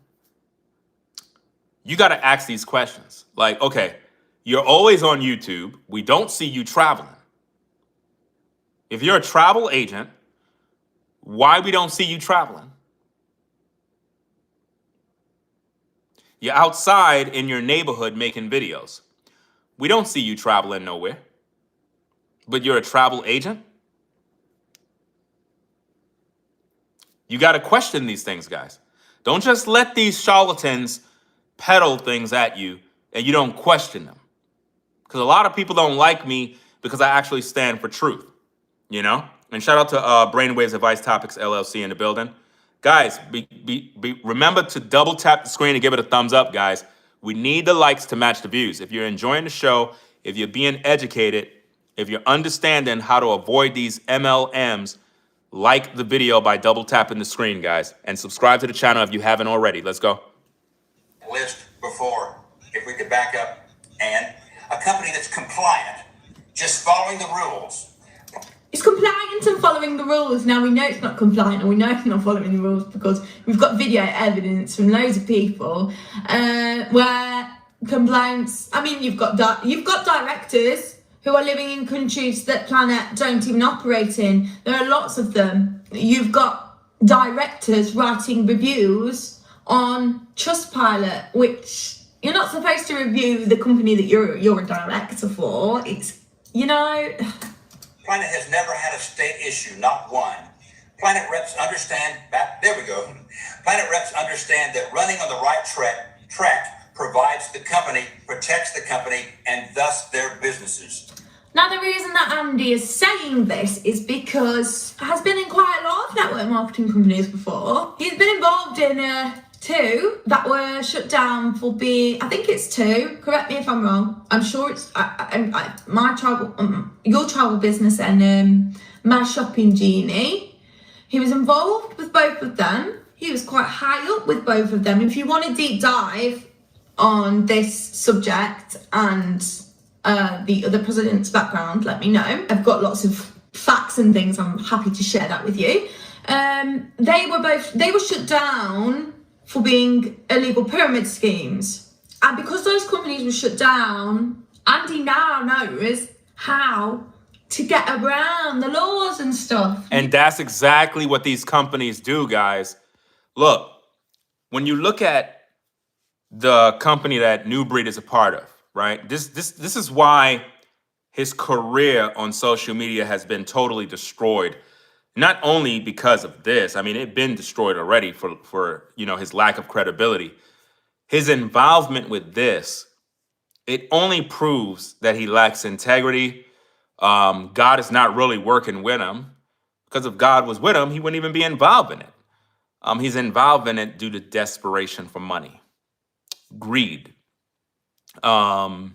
you got to ask these questions. Like, okay, you're always on YouTube. We don't see you traveling. If you're a travel agent, why we don't see you traveling? You're outside in your neighborhood making videos. We don't see you traveling nowhere. But you're a travel agent? You got to question these things, guys. Don't just let these charlatans peddle things at you and you don't question them. Because a lot of people don't like me because I actually stand for truth, you know? And shout out to Brainwaves Advice Topics LLC in the building. Guys, remember to double tap the screen and give it a thumbs up, guys. We need the likes to match the views. If you're enjoying the show, if you're being educated, if you're understanding how to avoid these MLMs, like the video by double tapping the screen, guys. And subscribe to the channel if you haven't already. Let's go. List before, if we could back up, and a company that's compliant, just following the rules. It's compliant and following the rules. Now we know it's not compliant, and we know it's not following the rules because we've got video evidence from loads of people where compliance. I mean, you've got directors who are living in countries that Planet don't even operate in. There are lots of them. You've got directors writing reviews on Trustpilot, which you're not supposed to review the company that you're a director for. It's, you know. Planet has never had a state issue, not one. Planet reps understand, there we go. Planet reps understand that running on the right track provides the company, protects the company, and thus their businesses. Now, the reason that Andy is saying this is because he has been in quite a lot of network marketing companies before. He's been involved in 2 that were shut down for being, I think it's 2, correct me if I'm wrong. I'm sure it's my travel, your travel business and my shopping genie. He was involved with both of them. He was quite high up with both of them. If you want a deep dive on this subject and the other president's background, let me know. I've got lots of facts and things. I'm happy to share that with you. They were shut down for being illegal pyramid schemes. And because those companies were shut down, Andy now knows how to get around the laws and stuff. And that's exactly what these companies do, guys. Look, when you look at the company that New Breed is a part of, right? This is why his career on social media has been totally destroyed. Not only because of this, I mean, it'd been destroyed already for his lack of credibility. His involvement with this, it only proves that he lacks integrity. God is not really working with him, because if God was with him, he wouldn't even be involved in it. He's involved in it due to desperation for money, greed. It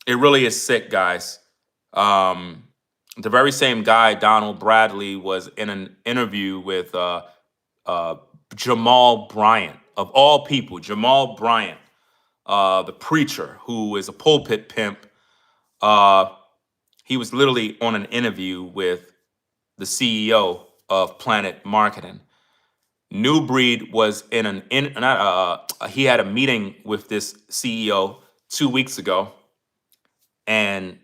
really is sick, guys. The very same guy, Donald Bradley, was in an interview with Jamal Bryant, of all people. Jamal Bryant, the preacher who is a pulpit pimp. He was literally on an interview with the CEO of Planet Marketing. New Breed was he had a meeting with this CEO 2 weeks ago, and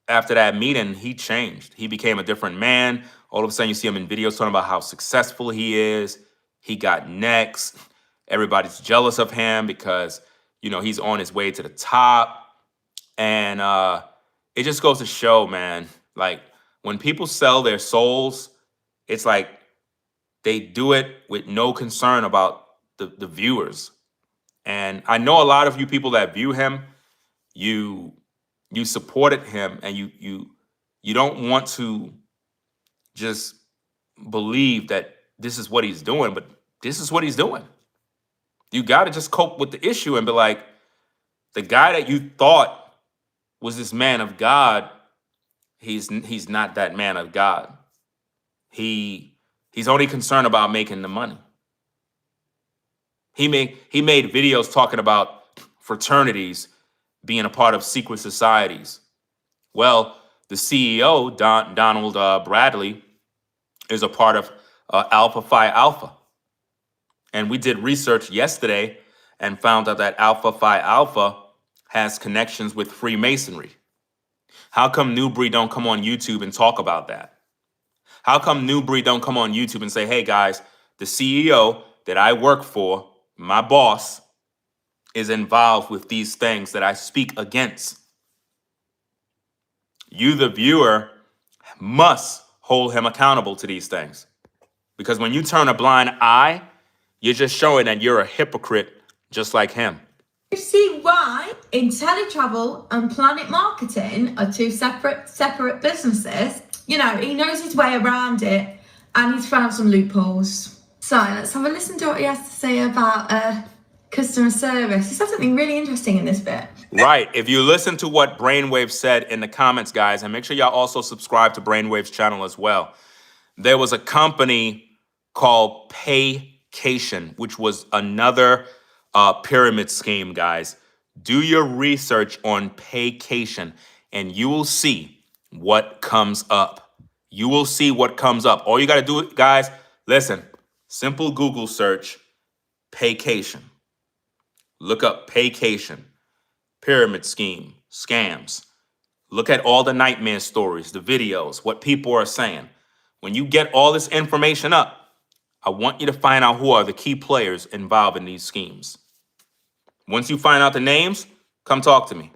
after that meeting, he changed. He became a different man. All of a sudden, you see him in videos talking about how successful he is. He got next. Everybody's jealous of him because, he's on his way to the top. And it just goes to show, man, like when people sell their souls, it's like they do it with no concern about the viewers. And I know a lot of you people that view him, you supported him, and you don't want to just believe that this is what he's doing, but this is what he's doing. You got to just cope with the issue and be like, the guy that you thought was this man of God, he's not that man of God. He's only concerned about making the money. He made videos talking about fraternities being a part of secret societies. Well, the CEO, Donald Bradley, is a part of Alpha Phi Alpha. And we did research yesterday and found out that Alpha Phi Alpha has connections with Freemasonry. How come New Breed don't come on YouTube and talk about that? How come New Breed don't come on YouTube and say, hey guys, the CEO that I work for, my boss, is involved with these things that I speak against? You, the viewer, must hold him accountable to these things. Because when you turn a blind eye, you're just showing that you're a hypocrite just like him. You see why IntelliTravel and Planet Marketing are two separate businesses? He knows his way around it, and he's found some loopholes. So let's have a listen to what he has to say about customer service. He said something really interesting in this bit. Right. If you listen to what Brainwave said in the comments, guys, and make sure y'all also subscribe to Brainwave's channel as well. There was a company called Paycation, which was another pyramid scheme, guys. Do your research on Paycation, and you will see what comes up. You will see what comes up. All you got to do, guys, listen, simple Google search, Paycation. Look up Paycation, pyramid scheme, scams. Look at all the nightmare stories, the videos, what people are saying. When you get all this information up, I want you to find out who are the key players involved in these schemes. Once you find out the names, come talk to me.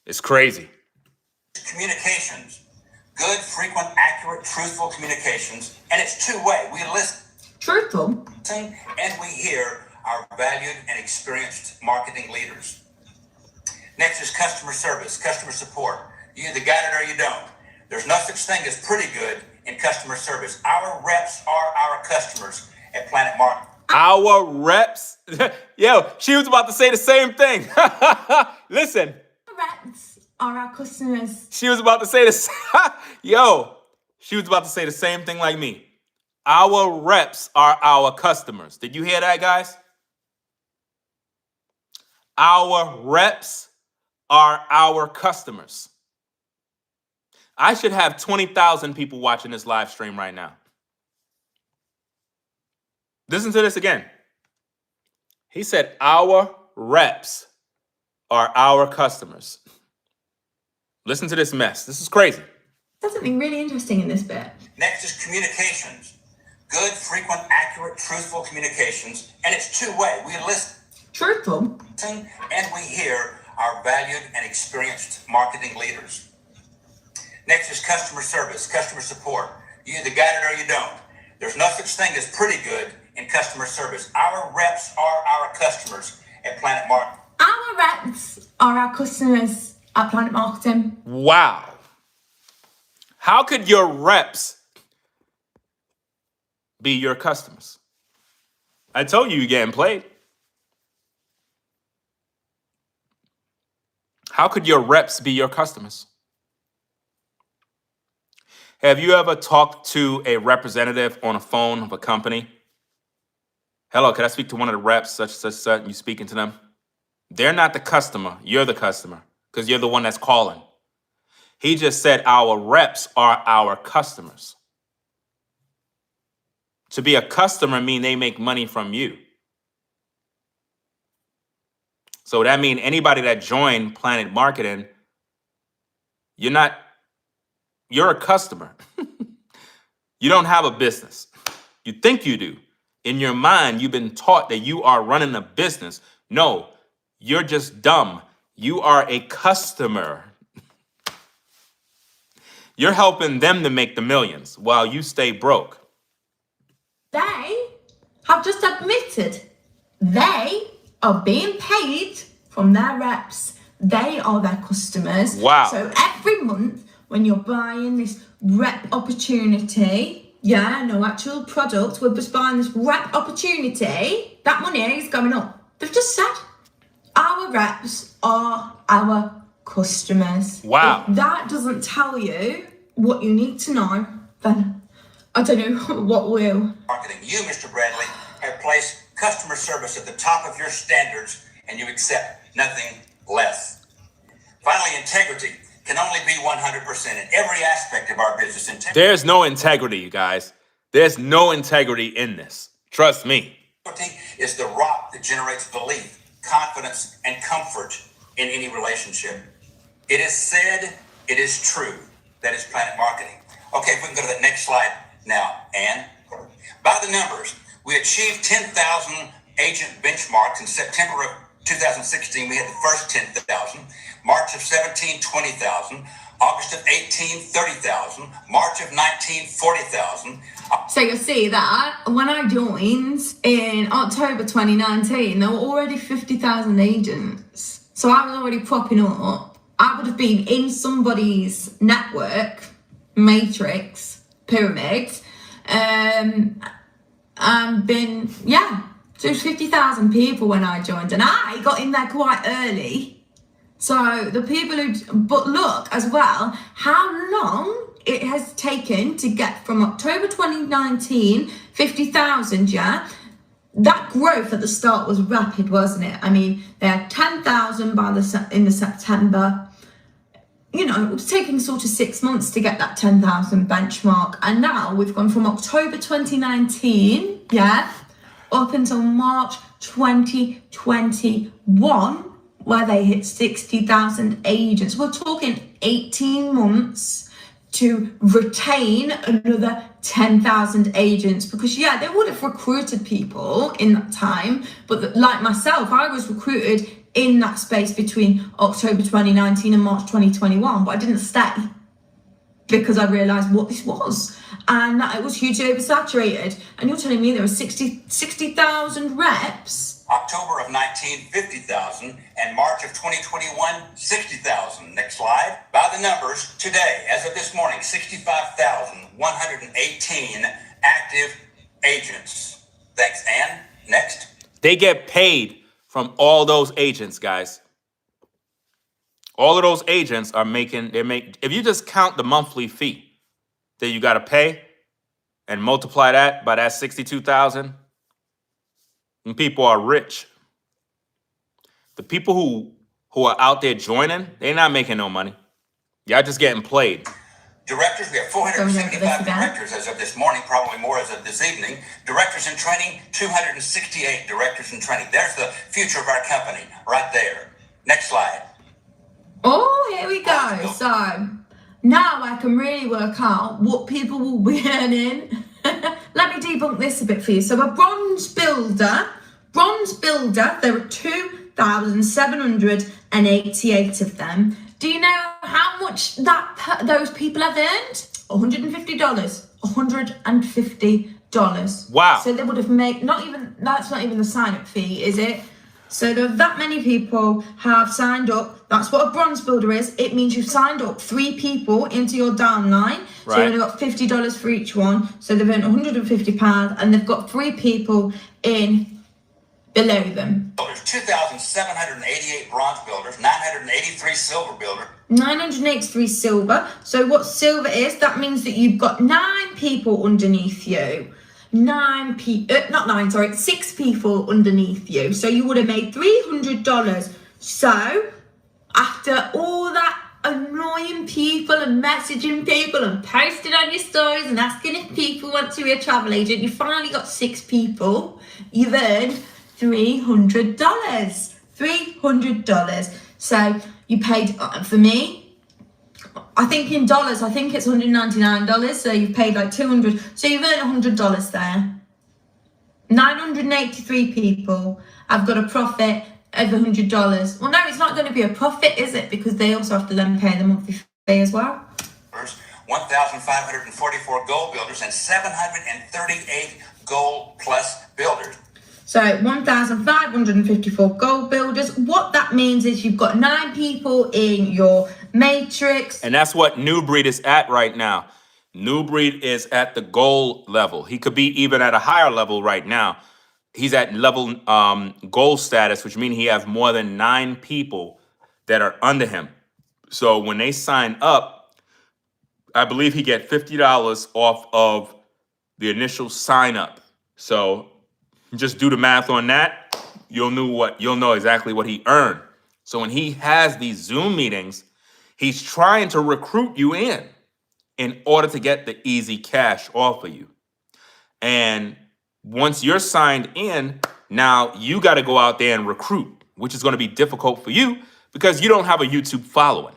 It's crazy. Communications. Good, frequent, accurate, truthful communications. And it's two-way. We listen Truthful. and we hear our valued and experienced marketing leaders. Next is customer service, customer support. You either got it or you don't. There's no such thing as pretty good in customer service. Our reps are our customers at Planet Marketing. Our reps. Yo, she was about to say the same thing. Listen. Reps are our customers. She was about to say this. Yo, she was about to say the same thing like me. Our reps are our customers. Did you hear that, guys? Our reps are our customers. I should have 20,000 people watching this live stream right now. Listen to this again. He said, our reps are our customers. Listen to this mess. This is crazy. There's something really interesting in this bit. Next is communications. Good, frequent, accurate, truthful communications. And it's two-way. We listen Truthful. And we hear our valued and experienced marketing leaders. Next is customer service, customer support. You either got it or you don't. There's no such thing as pretty good in customer service. Our reps are our customers at Planet Marketing. Our reps are our customers at Planet Marketing. Wow. How could your reps be your customers? I told you you're getting played. How could your reps be your customers? Have you ever talked to a representative on a phone of a company? Hello, can I speak to one of the reps, such, such, you speaking to them? They're not the customer. You're the customer because you're the one that's calling. He just said our reps are our customers. To be a customer means they make money from you. So that means anybody that joined Planet Marketing, you're a customer. You don't have a business. You think you do. In your mind, you've been taught that you are running a business. No, you're just dumb. You are a customer. You're helping them to make the millions while you stay broke. They have just admitted they are being paid from their reps. They are their customers. Wow. So every month when you're buying this rep opportunity, no actual product, we're just buying this rep opportunity, that money is going up. They've just said our reps are our customers. Wow. If that doesn't tell you what you need to know, then I don't know what will. Marketing. You, Mr. Bradley, have placed customer service at the top of your standards, and you accept nothing less. Finally, integrity can only be 100% in every aspect of our business. There's no integrity, you guys. There's no integrity in this. Trust me. Integrity is the rock that generates belief, confidence, and comfort in any relationship. It is said, it is true. That is Planet Marketing. Okay, if we can go to the next slide now, Ann. By the numbers, we achieved 10,000 agent benchmarks in September of 2016. We had the first 10,000. March of 17, 20,000. August of 18, 30,000. March of 19, 40,000. So you'll see that when I joined in October 2019, there were already 50,000 agents. So I was already propping up. I would have been in somebody's network, matrix, pyramid, and been, so it was 50,000 people when I joined, and I got in there quite early. So the people but look as well, how long it has taken to get from October 2019, 50,000, that growth at the start was rapid, wasn't it? I mean, they had 10,000 in the September. It was taking sort of 6 months to get that 10,000 benchmark. And now we've gone from October 2019, up until March 2021, where they hit 60,000 agents. We're talking 18 months to retain another 10,000 agents, because they would have recruited people in that time, but like myself, I was recruited in that space between October 2019 and March 2021, but I didn't stay because I realized what this was and that it was hugely oversaturated. And you're telling me there were 60,000 reps? October of 19, 50,000, and March of 2021, 60,000. Next slide. By the numbers, today, as of this morning, 65,118 active agents. Thanks, Ann. Next. They get paid from all those agents, guys. All of those agents are if you just count the monthly fee that you got to pay and multiply that by that 62,000, and people are rich. The people who are out there joining, they're not making no money. Y'all just getting played. Directors, we have 475 directors as of this morning, probably more as of this evening. Directors in training, 268 directors in training. There's the future of our company right there. Next slide. Oh, here we go. So now I can really work out what people will be earning. Let me debunk this a bit for you. So a bronze bronze builder, there are 2,788 of them. Do you know how much those people have earned? $150. $150. Wow. So they would have made, that's not even the sign-up fee, is it? So there are that many people have signed up. That's what a bronze builder is. It means you've signed up 3 people into your downline. So Right. you've only got $50 for each one. So they've earned £150 and they've got 3 people in below them. Builders, 2,788 bronze builders, 983 silver builders. 983 silver. So what silver is, that means that you've got 9 people underneath you. 6 people underneath you. So you would have made $300. So after all that annoying people and messaging people and posting on your stories and asking if people want to be a travel agent, you finally got 6 people. You've earned $300. $300. So you paid, for me, I think in dollars, I think it's $199. So you've paid like $200. So you've earned $100 there. 983 people have got a profit of $100. Well, no, it's not going to be a profit, is it? Because they also have to then pay the monthly fee as well. 1,544 gold builders and 738 gold plus builders. So 1,554 gold builders. What that means is you've got 9 people in your matrix. And that's what New Breed is at right now. New Breed is at the gold level. He could be even at a higher level right now. He's at level gold status, which means he has more than 9 people that are under him. So when they sign up, I believe he get $50 off of the initial sign up. So just do the math on that. You'll know exactly what he earned. So when he has these Zoom meetings, he's trying to recruit you in order to get the easy cash off of you. And once you're signed in, now you got to go out there and recruit, which is going to be difficult for you because you don't have a YouTube following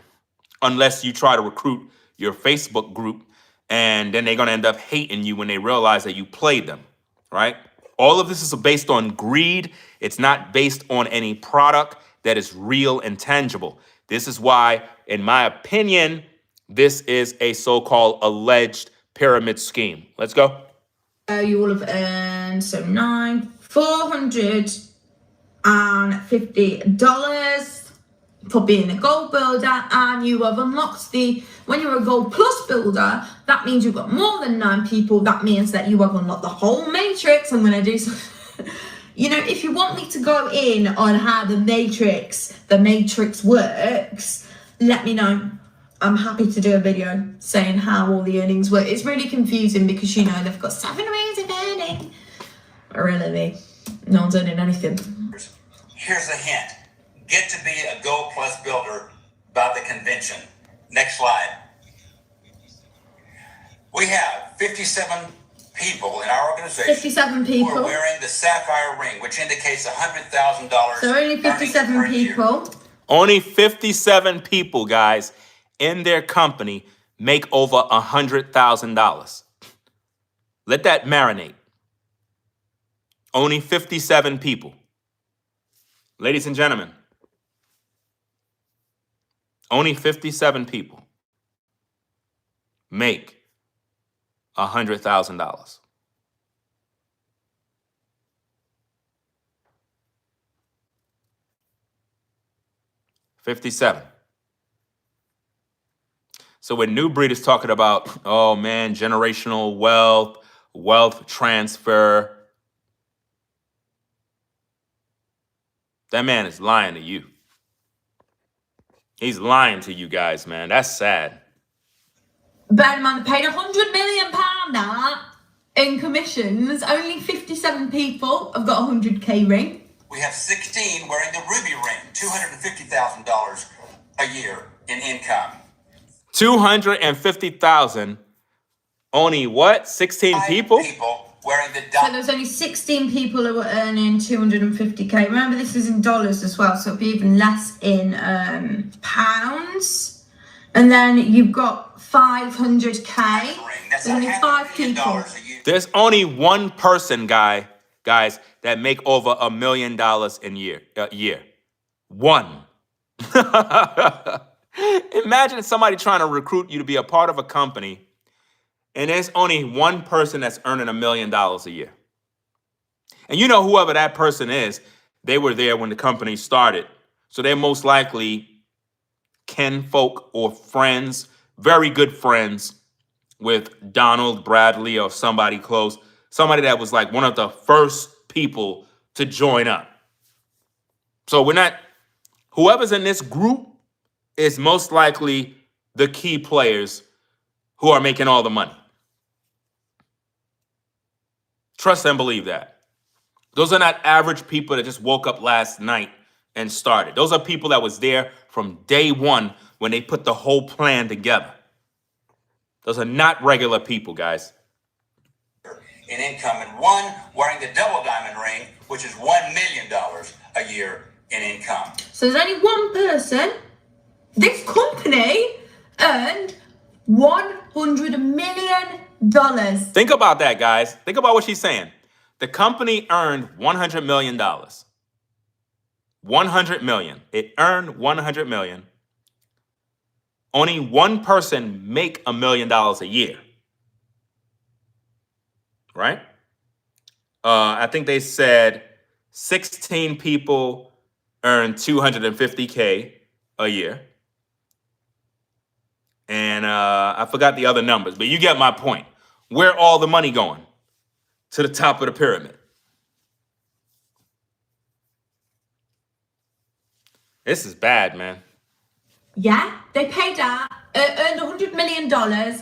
unless you try to recruit your Facebook group, and then they're going to end up hating you when they realize that you played them, right? All of this is based on greed. It's not based on any product that is real and tangible. This is why, in my opinion, this is a so-called alleged pyramid scheme. Let's go. You will have earned $450 for being a gold builder, and you have unlocked when you're a gold plus builder, that means you've got more than 9 people. That means that you have unlocked the whole matrix. I'm going to do some, if you want me to go in on how the matrix works, let me know. I'm happy to do a video saying how all the earnings work. It's really confusing because, they've got 7 ways of earning. Really, no one's earning anything. Here's a hint. Get to be a gold plus builder by the convention. Next slide. We have 57 people in our organization 57 people. who are wearing the sapphire ring, which indicates $100,000. So only 57 people. Only 57 people, guys, in their company make over $100,000. Let that marinate. Only 57 people. Ladies and gentlemen, only 57 people make $100,000. $57. So when New Breed is talking about, oh man, generational wealth transfer, that man is lying to you. He's lying to you guys, man. That's sad. Bear in mind, they paid £100 million now in commissions. Only 57 people have got a 100K ring. We have 16 wearing the ruby ring, $250,000 a year in income. 250,000. Only what? 16 people? People wearing the So there's only 16 people who were earning 250K. Remember, this is in dollars as well, so it'll be even less in pounds. And then you've got 500K. That's There's only 5 people. There's only one person, guy, guys, that make over $1 million in year. One. Imagine somebody trying to recruit you to be a part of a company, and there's only one person that's earning $1 million a year. And you know, whoever that person is, they were there when the company started. So they're most likely kinfolk or friends, very good friends with Donald Bradley or somebody close, somebody that was like one of the first people to join up. So whoever's in this group is most likely the key players who are making all the money. Trust and believe that. Those are not average people that just woke up last night and started. Those are people that was there from day one when they put the whole plan together. Those are not regular people, guys. In income, and one wearing the double diamond ring, which is $1 million a year in income. So there's only one person. This company earned $100 million. Think about that, guys. Think about what she's saying. The company earned $100 million. 100 million. It earned 100 million. Only one person make $1 million a year. Right? I think they said 16 people earn $250K a year. And I forgot the other numbers, but you get my point. Where all the money going? To the top of the pyramid. This is bad, man. Yeah, they paid out, earned $100 million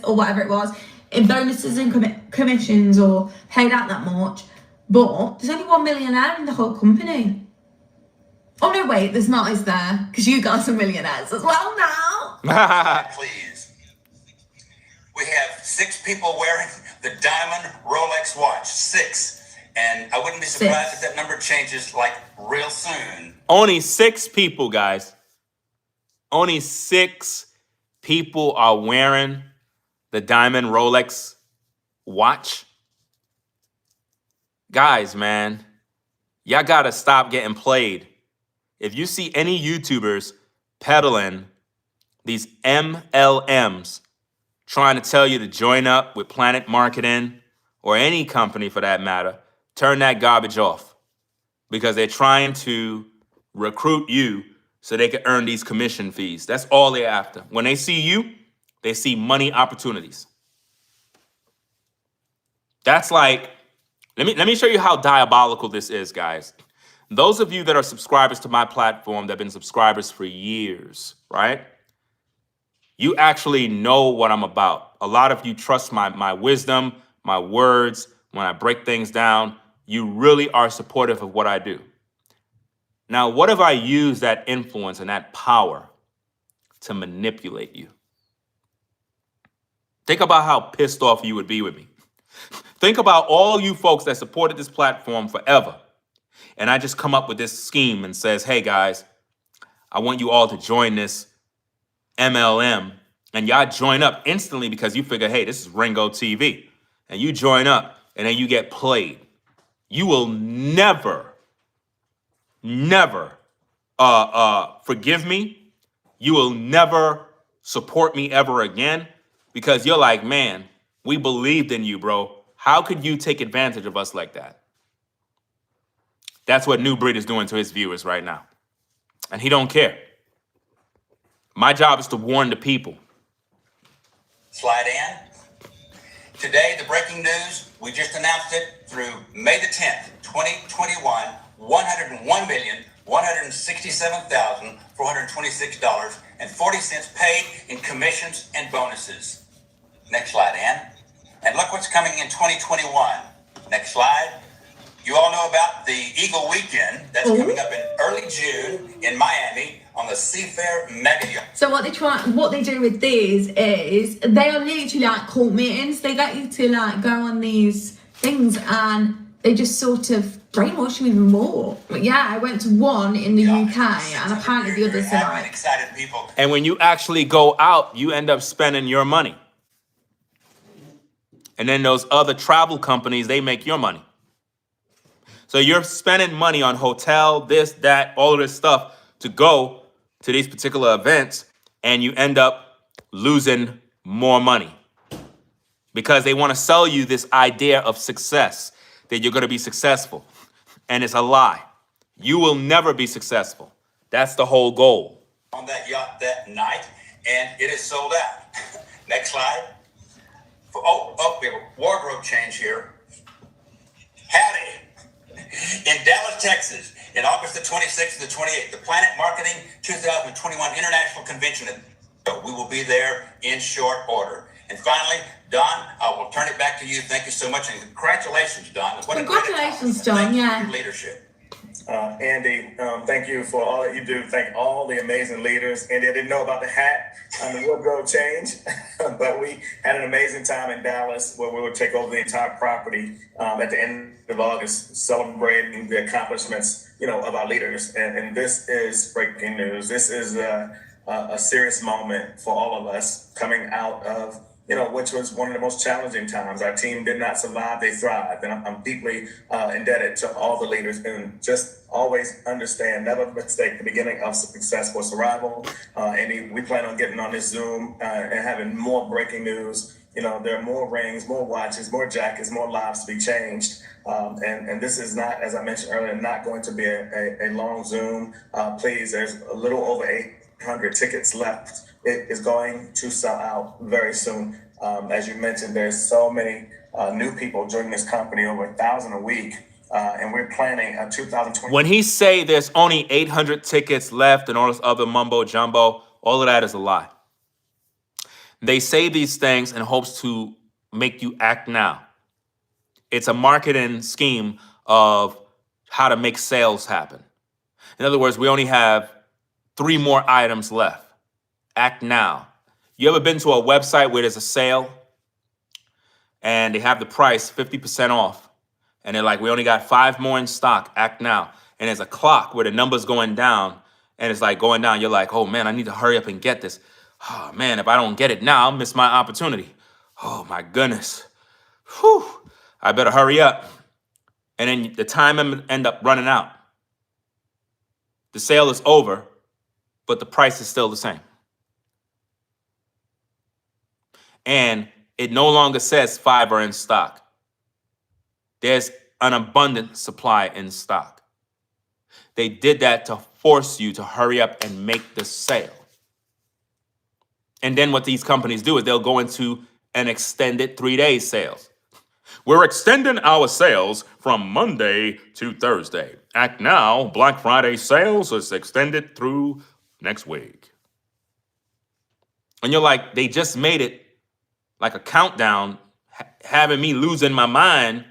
or whatever it was in bonuses and commissions, or paid out that much. But there's only one millionaire in the whole company. Oh no, wait, there's not, is there? Because you guys are millionaires as well now. Please. We have 6 people wearing the diamond Rolex watch. 6. And I wouldn't be surprised if that number changes like real soon. Only 6 people, guys. Only 6 people are wearing the diamond Rolex watch. Guys, man, y'all gotta stop getting played. If you see any YouTubers peddling these MLMs, trying to tell you to join up with Planet Marketing or any company for that matter, turn that garbage off, because they're trying to recruit you so they can earn these commission fees. That's all they're after. When they see you, they see money opportunities. That's like, let me show you how diabolical this is, guys. Those of you that are subscribers to my platform that have been subscribers for years, right? You actually know what I'm about. A lot of you trust my wisdom, my words. When I break things down, you really are supportive of what I do. Now, what if I use that influence and that power to manipulate you? Think about how pissed off you would be with me. Think about all you folks that supported this platform forever. And I just come up with this scheme and says, hey guys, I want you all to join this MLM. And y'all join up instantly because you figure, hey, this is Ringo TV. And you join up and then you get played. You will never forgive me. You will never support me ever again, because you're like, man, we believed in you, bro. How could you take advantage of us like that? That's what New Breed is doing to his viewers right now. And he don't care. My job is to warn the people. Slide in. Today, the breaking news, we just announced it, through May the 10th, 2021, $101,167,426.40 paid in commissions and bonuses. Next slide, Ann. And look what's coming in 2021. Next slide. You all know about the Eagle Weekend that's coming up in early June in Miami on the Seafair Mega Yacht. So what they do with these is they are literally like cult meetings. They get you to like go on these things and they just sort of brainwash you even more. But yeah, I went to one in the UK and apparently the others are like excited people. And when you actually go out, you end up spending your money. And then those other travel companies, they make your money. So you're spending money on hotel, this, that, all of this stuff to go to these particular events, and you end up losing more money because they want to sell you this idea of success, that you're going to be successful. And it's a lie. You will never be successful. That's the whole goal. On that yacht that night, and it is sold out. Next slide. We have a wardrobe change here. Howdy. In Dallas, Texas, in August the 26th to the 28th, the Planet Marketing 2021 International Convention. We will be there in short order. And finally, Don, I will turn it back to you. Thank you so much. And congratulations, Don. Congratulations, Don. Yeah. Your leadership. Andy, thank you for all that you do. Thank all the amazing leaders. Andy, I didn't know about the hat and the wardrobe change, but we had an amazing time in Dallas where we would take over the entire property at the end of August, celebrating the accomplishments, of our leaders. And this is breaking news. This is a serious moment for all of us coming out of which was one of the most challenging times. Our team did not survive, they thrived. And I'm deeply indebted to all the leaders, and just always understand, never mistake the beginning of success for survival. And we plan on getting on this Zoom and having more breaking news. There are more rings, more watches, more jackets, more lives to be changed. And this is not, as I mentioned earlier, not going to be a long Zoom. Please, there's a little over 800 tickets left. It is going to sell out very soon. As you mentioned, there's so many new people joining this company, over 1,000 a week. And we're planning a 2020. When he say there's only 800 tickets left and all this other mumbo jumbo, all of that is a lie. They say these things in hopes to make you act now. It's a marketing scheme of how to make sales happen. In other words, we only have 3 more items left. Act now. You ever been to a website where there's a sale and they have the price 50% off, and they're like, we only got 5 more in stock, act now. And there's a clock where the number's going down, and it's like going down. You're like, oh man, I need to hurry up and get this. Oh man, if I don't get it now, I'll miss my opportunity. Oh my goodness. Whew, I better hurry up. And then the time end up running out. The sale is over, but the price is still the same. And it no longer says 5 are in stock. There's an abundant supply in stock. They did that to force you to hurry up and make the sale. And then what these companies do is they'll go into an extended 3-day sales. We're extending our sales from Monday to Thursday. Act now, Black Friday sales is extended through next week. And you're like, they just made it like a countdown, having me losing my mind.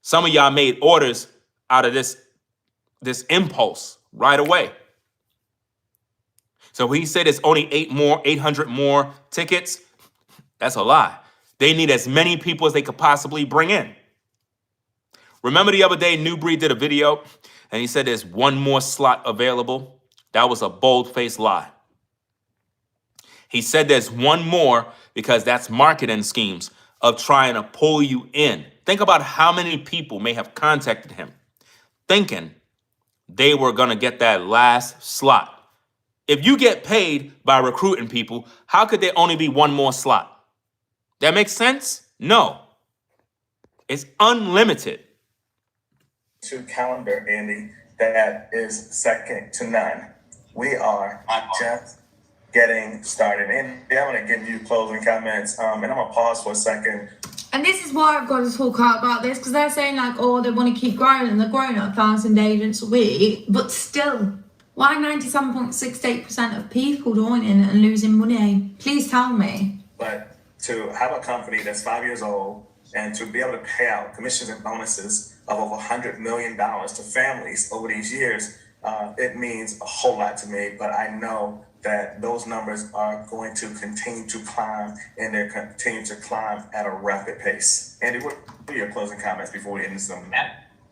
Some of y'all made orders out of this impulse right away. So when he said there's only 800 more tickets, that's a lie. They need as many people as they could possibly bring in. Remember the other day, New Breed did a video and he said there's 1 more slot available. That was a bold-faced lie. He said there's 1 more because that's marketing schemes of trying to pull you in. Think about how many people may have contacted him thinking they were going to get that last slot. If you get paid by recruiting people, how could there only be 1 more slot? That makes sense? No. It's unlimited. To calendar, Andy, that is second to none. We are just getting started. And I'm going to give you closing comments, and I'm going to pause for a second. And this is why I've got to talk out about this, because they're saying like, oh, they want to keep growing, and they're growing at 1,000 agents a week. But still, why 97.68% of people joining and losing money? Please tell me. But to have a company that's 5 years old and to be able to pay out commissions and bonuses of over $100 million to families over these years, it means a whole lot to me. But I know that those numbers are going to continue to climb, and they're continuing to climb at a rapid pace. Andy, what are your closing comments before we end this?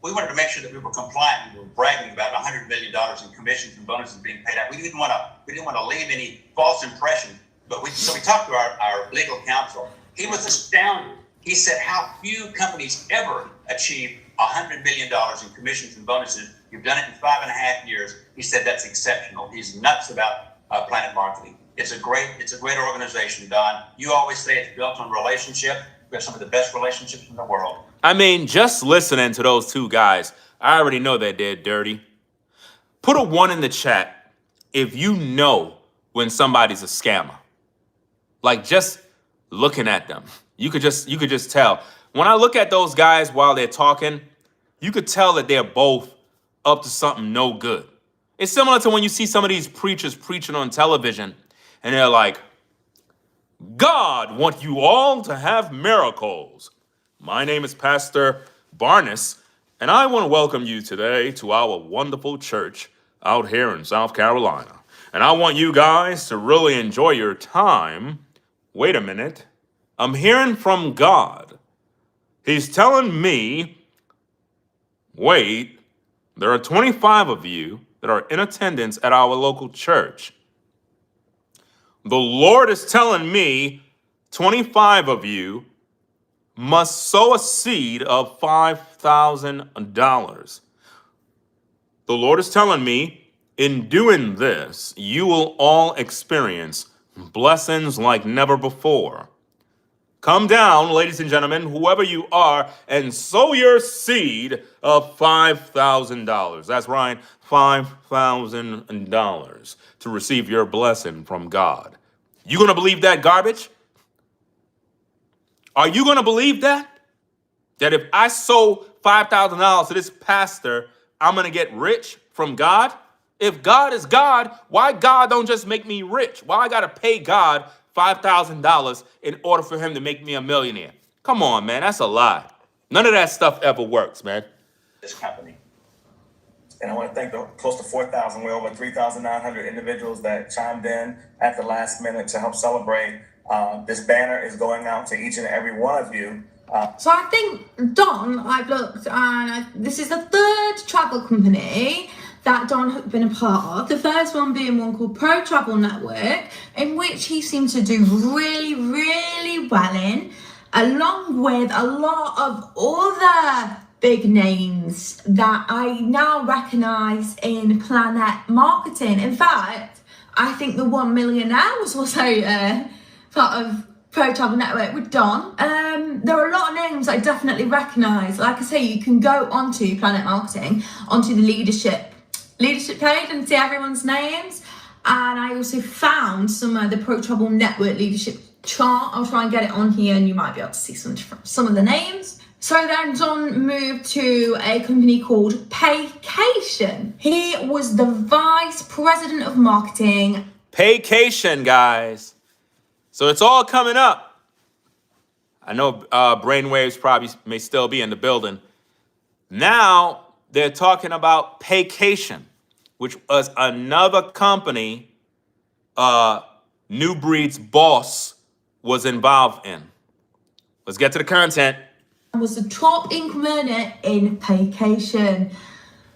We wanted to make sure that we were compliant. We were bragging about $100 million in commissions and bonuses being paid out. We didn't want to leave any false impression. But so we talked to our legal counsel. He was astounded. He said how few companies ever achieve $100 million in commissions and bonuses. You've done it in 5.5 years. He said that's exceptional. He's nuts about Planet Marketing. It's a great organization, Don. You always say it's built on relationship. We have some of the best relationships in the world. I mean, just listening to those two guys, I already know that they're dirty. Put a 1 in the chat if you know when somebody's a scammer. Like, just looking at them, you could just tell. When I look at those guys while they're talking, you could tell that they're both up to something no good. It's similar to when you see some of these preachers preaching on television and they're like, God wants you all to have miracles. My name is Pastor Barnes, and I want to welcome you today to our wonderful church out here in South Carolina. And I want you guys to really enjoy your time. Wait a minute. I'm hearing from God. He's telling me, wait, there are 25 of you that are in attendance at our local church. The Lord is telling me 25 of you must sow a seed of $5,000. The Lord is telling me, in doing this, you will all experience blessings like never before. Come down, ladies and gentlemen, whoever you are, and sow your seed of $5,000. That's right, $5,000 to receive your blessing from God. You gonna believe that garbage? Are you gonna believe that? That if I sow $5,000 to this pastor, I'm gonna get rich from God? If God is God, why God don't just make me rich? Why I gotta pay God $5,000 in order for him to make me a millionaire? Come on, man, that's a lie. None of that stuff ever works, man. This company. And I want to thank the close to 4,000, we're over 3,900 individuals that chimed in at the last minute to help celebrate. This banner is going out to each and every one of you. So I think, Don, I've looked, and this is the third travel company that Don has been a part of. The first one being one called Pro Travel Network, in which he seemed to do really, really well in, along with a lot of other big names that I now recognise in Planet Marketing. In fact, I think the 1 Millionaire was also part of Pro Travel Network with Don. There are a lot of names I definitely recognise. Like I say, you can go onto Planet Marketing, onto the leadership page and see everyone's names. And I also found some of the Pro Travel Network leadership chart. I'll try and get it on here and you might be able to see some of the names. So then Don moved to a company called Paycation. He was the vice president of marketing. Paycation, guys. So it's all coming up. I know Brainwaves probably may still be in the building. Now they're talking about Paycation, which was another company New Breed's boss was involved in. Let's get to the content. Was the top income earner in Paycation.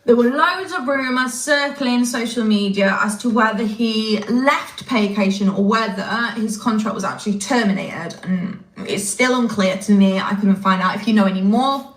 There were loads of rumours circling social media as to whether he left Paycation or whether his contract was actually terminated, and it's still unclear to me. I couldn't find out. If you know any more,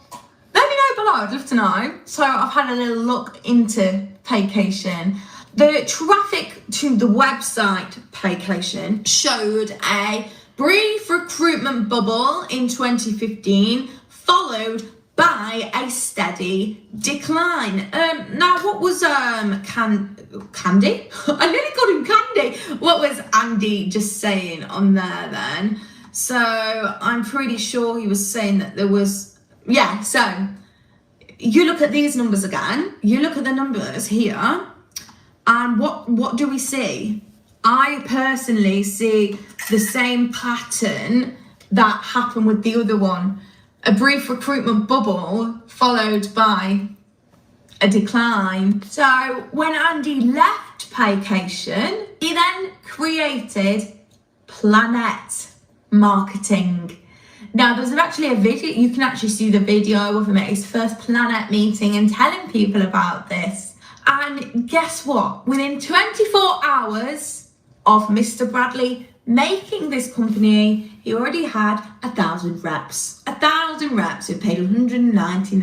let me know below. I'd love to know. So I've had a little look into Paycation. The traffic to the website Paycation showed a brief recruitment bubble in 2015, followed by a steady decline. Now, what was Candy? I nearly called him Candy. What was Andy just saying on there then? So I'm pretty sure he was saying that there was, yeah, so you look at these numbers again, you look at the numbers here, and what do we see? I personally see the same pattern that happened with the other one. A brief recruitment bubble followed by a decline. So when Andy left Paycation, he then created Planet Marketing. Now there's actually a video, you can actually see the video of him at his first Planet meeting and telling people about this. And guess what? Within 24 hours of Mr. Bradley making this company, he already had 1,000 reps. 1,000 reps who paid $199.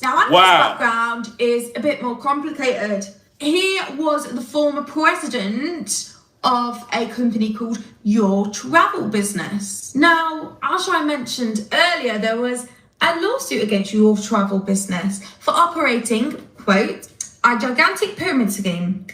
Now, Andy's background is a bit more complicated. He was the former president of a company called Your Travel Business. Now, as I mentioned earlier, there was a lawsuit against Your Travel Business for operating, quote, a gigantic pyramid scheme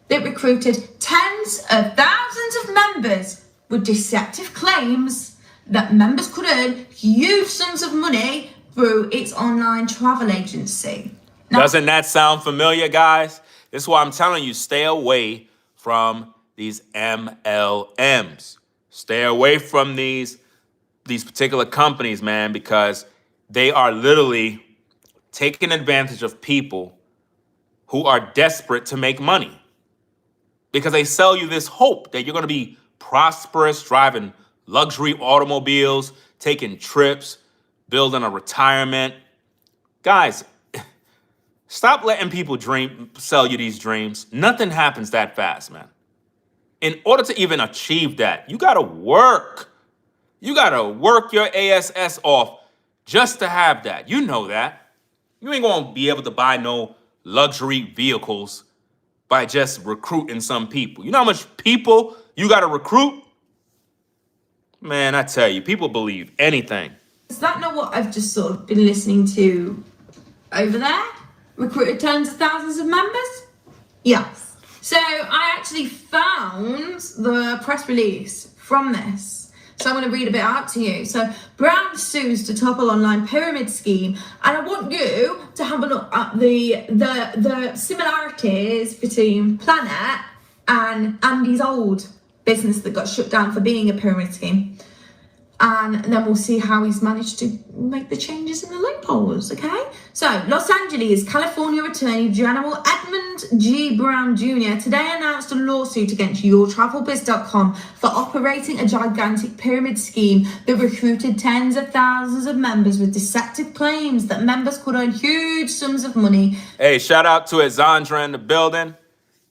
that recruited tens of thousands of members with deceptive claims that members could earn huge sums of money through its online travel agency. Now, doesn't that sound familiar, guys? This is why I'm telling you, stay away from these MLMs. Stay away from these particular companies, man, because they are literally taking advantage of people who are desperate to make money. Because they sell you this hope that you're going to be prosperous, driving luxury automobiles, taking trips, building a retirement. Guys, stop letting people sell you these dreams. Nothing happens that fast, man. In order to even achieve that, you got to work. You got to work your ASS off just to have that. You know that. You ain't going to be able to buy no luxury vehicles by just recruiting some people. You know how much people you got to recruit? Man, I tell you, people believe anything. Is that not what I've just sort of been listening to over there? Recruited tens of thousands of members? Yes. So I actually found the press release from this. So I'm going to read a bit out to you. So Brown sues to topple online pyramid scheme. And I want you to have a look at the similarities between Planet and Andy's old business that got shut down for being a pyramid scheme. And then we'll see how he's managed to make the changes in the loopholes, okay? So, Los Angeles, California Attorney General Edmund G. Brown Jr. today announced a lawsuit against YourTravelBiz.com for operating a gigantic pyramid scheme that recruited tens of thousands of members with deceptive claims that members could earn huge sums of money. Hey, shout out to Azandra in the building.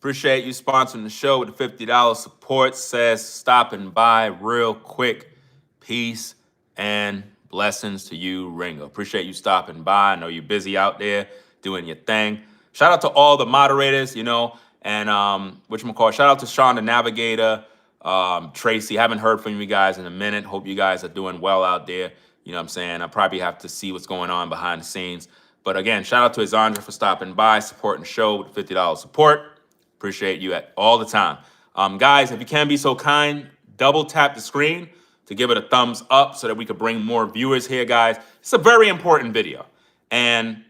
Appreciate you sponsoring the show with the $50 support. Says stopping by real quick. Peace and blessings to you, Ringo. Appreciate you stopping by. I know you're busy out there doing your thing. Shout out to all the moderators, and shout out to Sean the Navigator, Tracy. Haven't heard from you guys in a minute. Hope you guys are doing well out there. You know what I'm saying? I probably have to see what's going on behind the scenes. But again, shout out to Azandra for stopping by, supporting the show with $50 support. Appreciate you all the time. Guys, if you can be so kind, double tap the screen to give it a thumbs up so that we could bring more viewers here, guys. It's a very important video. And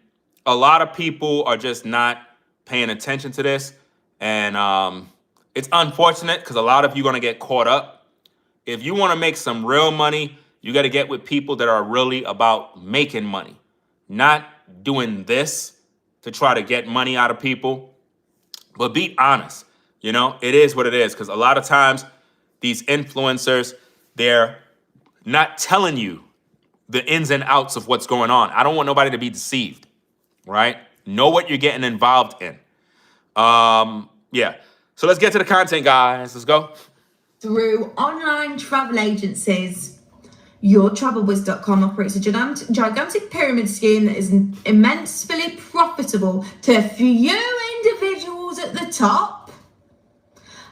a lot of people are just not paying attention to this. And it's unfortunate because a lot of you are going to get caught up. If you want to make some real money, you got to get with people that are really about making money, not doing this to try to get money out of people. But be honest, it is what it is. Because a lot of times these influencers, they're not telling you the ins and outs of what's going on. I don't want nobody to be deceived, right? Know what you're getting involved in. Yeah. So let's get to the content, guys. Let's go. Through online travel agencies, YourTravelBiz.com operates a gigantic pyramid scheme that is immensely profitable to a few individuals at the top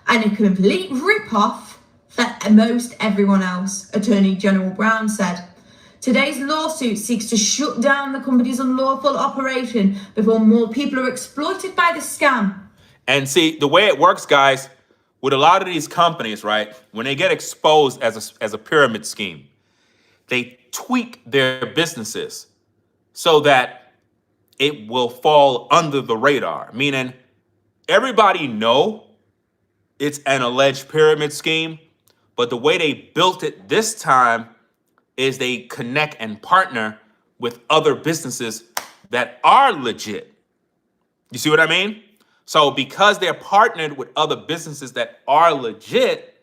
and a complete rip-off for most everyone else, Attorney General Brown said. Today's lawsuit seeks to shut down the company's unlawful operation before more people are exploited by the scam. And see, the way it works, guys, with a lot of these companies, right, when they get exposed as a pyramid scheme, they tweak their businesses so that it will fall under the radar, meaning everybody know it's an alleged pyramid scheme, but the way they built it this time is they connect and partner with other businesses that are legit. You see what I mean? So because they're partnered with other businesses that are legit,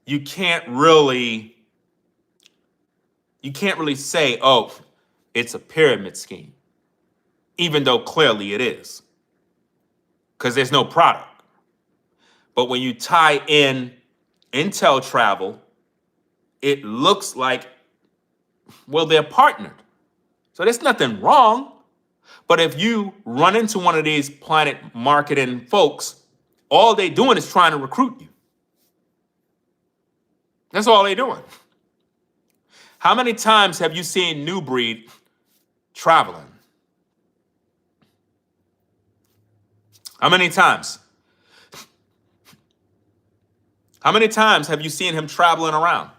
you can't really say, oh, it's a pyramid scheme, even though clearly it is, because there's no product. But when you tie in Intel Travel it looks like, well, they're partnered. So there's nothing wrong. But if you run into one of these Planet marketing folks, all they doing is trying to recruit you. That's all they doing. How many times have you seen New Breed traveling? How many times? How many times have you seen him traveling around?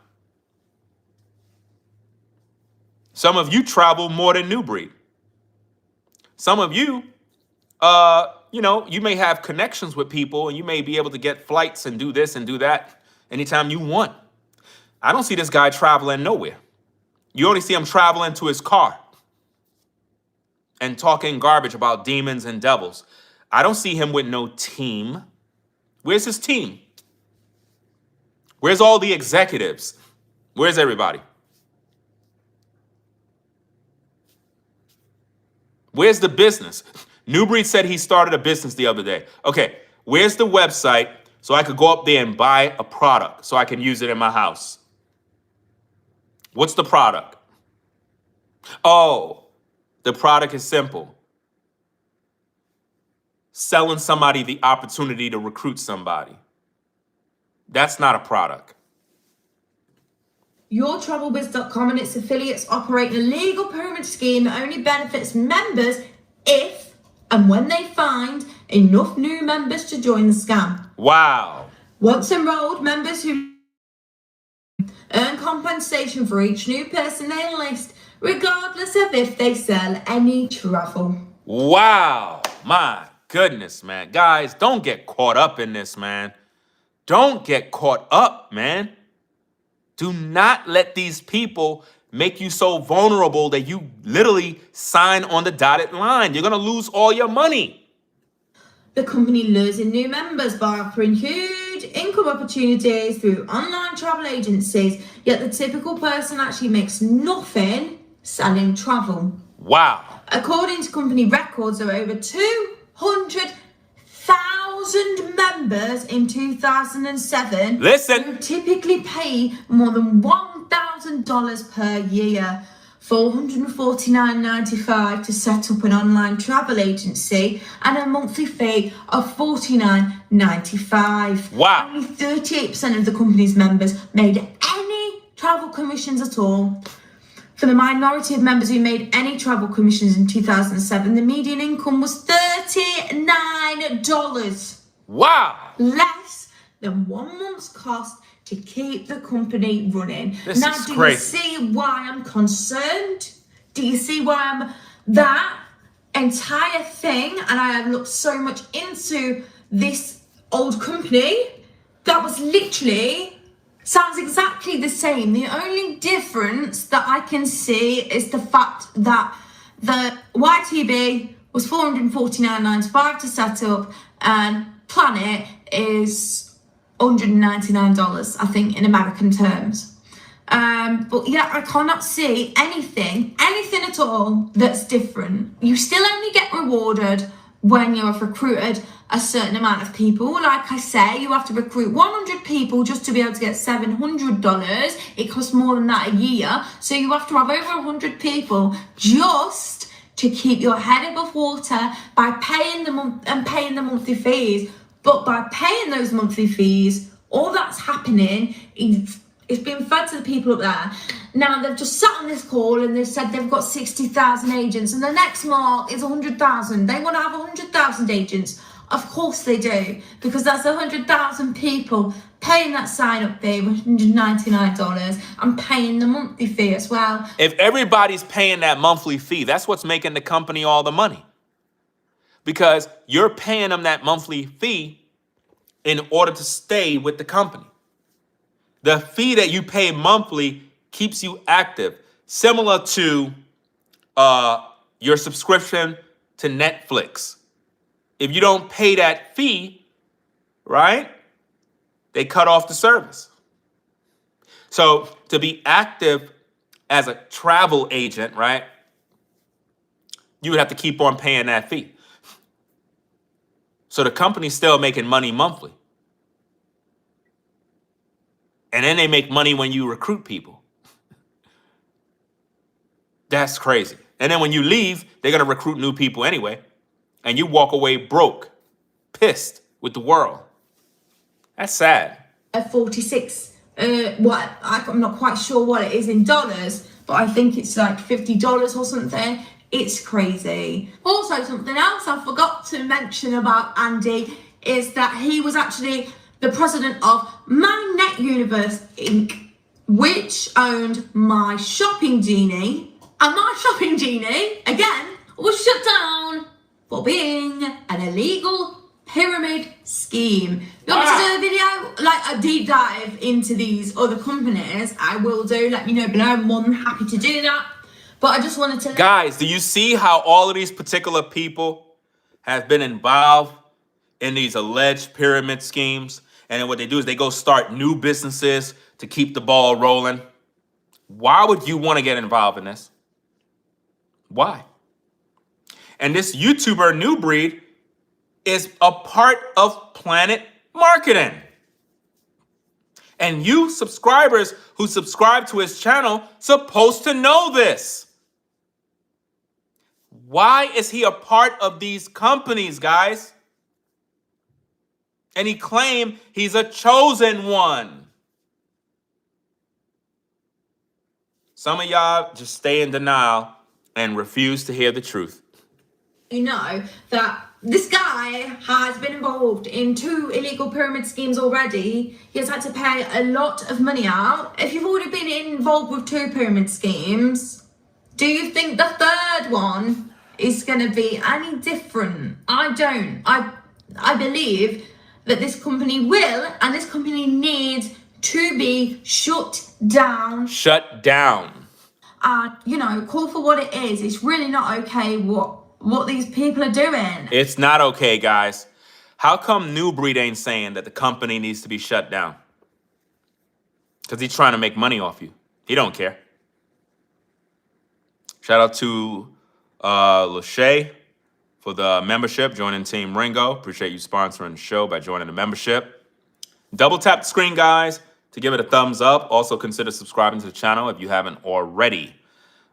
Some of you travel more than New Breed. Some of you, you may have connections with people and you may be able to get flights and do this and do that anytime you want. I don't see this guy traveling nowhere. You only see him traveling to his car and talking garbage about demons and devils. I don't see him with no team. Where's his team? Where's all the executives? Where's everybody? Where's the business? New Breed said he started a business the other day. Okay, where's the website so I could go up there and buy a product so I can use it in my house? What's the product? Oh, the product is simple. Selling somebody the opportunity to recruit somebody. That's not a product. YourTravelBiz.com and its affiliates operate a legal pyramid scheme that only benefits members if and when they find enough new members to join the scam. Wow. Once enrolled, members who earn compensation for each new person they enlist, regardless of if they sell any travel. Wow. My goodness, man. Guys, don't get caught up in this, man. Don't get caught up, man. Do not let these people make you so vulnerable that you literally sign on the dotted line. You're going to lose all your money. The company lures in new members by offering huge income opportunities through online travel agencies, yet the typical person actually makes nothing selling travel. Wow. According to company records, there were over 200,000 members in 2007 Listen. who typically pay more than $1,000 per year, $449.95 to set up an online travel agency, and a monthly fee of $49.95. Wow. Only 38% of the company's members made any travel commissions at all. For the minority of members who made any travel commissions in 2007, the median income was $39. Wow. Less than 1 month's cost to keep the company running. This now, is do crazy. you see why I'm concerned? Do you see why I'm that entire thing? And I have looked so much into this old company that was literally sounds exactly the same. The only difference that I can see is the fact that the YTB was $449.95 to set up, and Planet is $199, I think, in American terms. But yeah, I cannot see anything at all that's different. You still only get rewarded when you have recruited a certain amount of people. Like I say, you have to recruit 100 people just to be able to get $700. It costs more than that a year. So you have to have over 100 people just to keep your head above water by paying the monthly fees. But by paying those monthly fees, all that's happening is it's being fed to the people up there. Now, they've just sat on this call and they've said they've got 60,000 agents, and the next mark is 100,000. They want to have 100,000 agents. Of course they do, because that's 100,000 people paying that sign-up fee of $199 and paying the monthly fee as well. If everybody's paying that monthly fee, that's what's making the company all the money. Because you're paying them that monthly fee in order to stay with the company. The fee that you pay monthly keeps you active, similar to your subscription to Netflix. If you don't pay that fee, right, they cut off the service. So to be active as a travel agent, right, you would have to keep on paying that fee. So the company's still making money monthly. And then they make money when you recruit people. That's crazy. And then when you leave, they're going to recruit new people anyway. And you walk away broke, pissed with the world. That's sad. 46, I'm not quite sure what it is in dollars, but I think it's like $50 or something. It's crazy. Also, something else I forgot to mention about Andy is that he was actually the president of Magnet Universe Inc., which owned My Shopping Genie. And My Shopping Genie, again, was shut down for being an illegal pyramid scheme. You want me to do a video, like a deep dive into these other companies? I will do. Let me know below. I'm more than happy to do that. But I just wanted to... Guys, do you see how all of these particular people have been involved in these alleged pyramid schemes? And then what they do is they go start new businesses to keep the ball rolling. Why would you want to get involved in this? Why? And this YouTuber New Breed is a part of Planet Marketing. And you subscribers who subscribe to his channel supposed to know this. Why is he a part of these companies, guys? And he claimed he's a chosen one. Some of y'all just stay in denial and refuse to hear the truth. You know that this guy has been involved in 2 illegal pyramid schemes already. He has had to pay a lot of money out. If you've already been involved with 2 pyramid schemes, do you think the 3rd one is going to be any different? I don't. I believe that this company will, and this company needs to be shut down. Shut down. You know, call for what it is. It's really not okay what these people are doing. It's not okay, guys. How come New Breed ain't saying that the company needs to be shut down? Because he's trying to make money off you. He don't care. Shout out to Lachey for the membership, joining Team Ringo. Appreciate you sponsoring the show by joining the membership. Double tap the screen, guys, to give it a thumbs up. Also consider subscribing to the channel if you haven't already.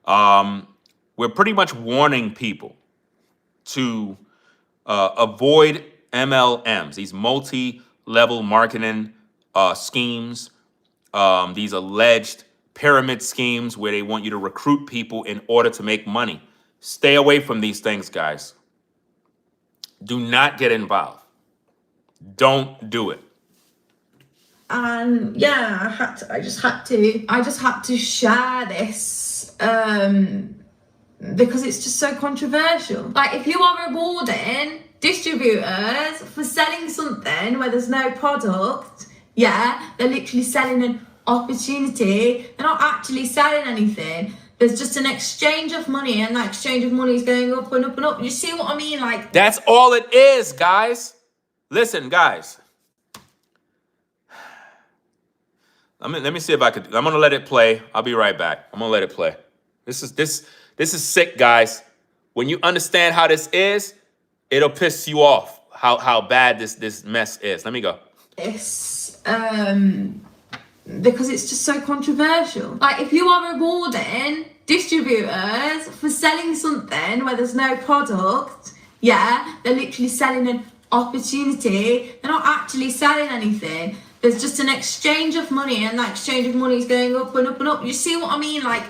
We're pretty much warning people to avoid MLMs, these multi-level marketing schemes, these alleged pyramid schemes where they want you to recruit people in order to make money. Stay away from these things, guys. Do not get involved. Don't do it. And yeah, I just had to share this because it's just so controversial. Like, if you are rewarding distributors for selling something where there's no product, yeah, they're literally selling an opportunity. They're not actually selling anything. There's just an exchange of money, and that exchange of money is going up and up and up. You see what I mean? Like, that's all it is, guys. Listen, guys. Let me see if I could. I'm gonna let it play. I'll be right back. I'm gonna let it play. This is sick, guys. When you understand how this is, it'll piss you off how bad this mess is. Let me go. This because it's just so controversial. Like, if you are rewarding distributors for selling something where there's no product, yeah, they're literally selling an opportunity. They're not actually selling anything. There's just an exchange of money, and that exchange of money is going up and up and up. You see what I mean? Like,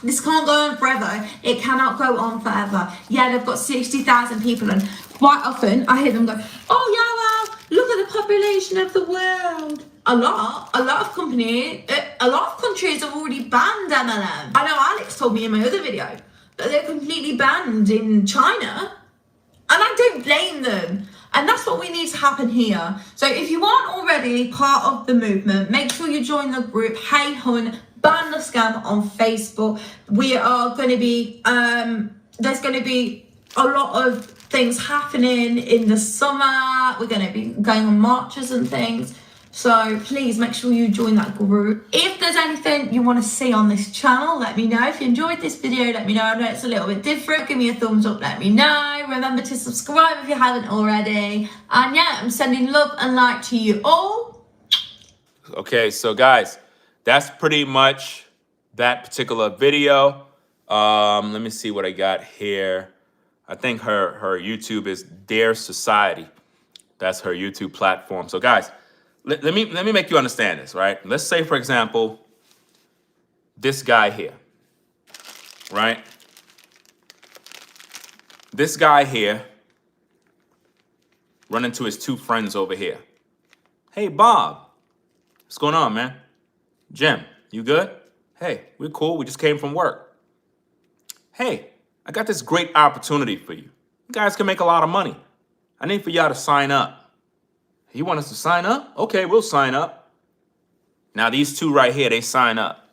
this can't go on forever. It cannot go on forever. Yeah, they've got 60,000 people, and quite often I hear them go, oh yeah, well, look at the population of the world. A lot of companies, a lot of countries have already banned MLM. I know Alex told me in my other video that they're completely banned in China, and I don't blame them. And that's what we need to happen here. So if you aren't already part of the movement, make sure you join the group Hey Hun, Ban the Scam on Facebook. We are going to be, there's going to be a lot of things happening in the summer. We're going to be going on marches and things. So please make sure you join that group. If there's anything you want to see on this channel, let me know. If you enjoyed this video, let me know. I know it's a little bit different. Give me a thumbs up, let me know. Remember to subscribe if you haven't already. And yeah, I'm sending love and light to you all. Okay, so guys, that's pretty much that particular video. Let me see what I got here. I think her YouTube is Dare Society. That's her YouTube platform. So guys, let me make you understand this, right? Let's say, for example, this guy here, right? This guy here run into his two friends over here. Hey, Bob, what's going on, man? Jim, you good? Hey, we're cool. We just came from work. Hey, I got this great opportunity for you. You guys can make a lot of money. I need for y'all to sign up. You want us to sign up? Okay, we'll sign up. Now, these two right here, they sign up.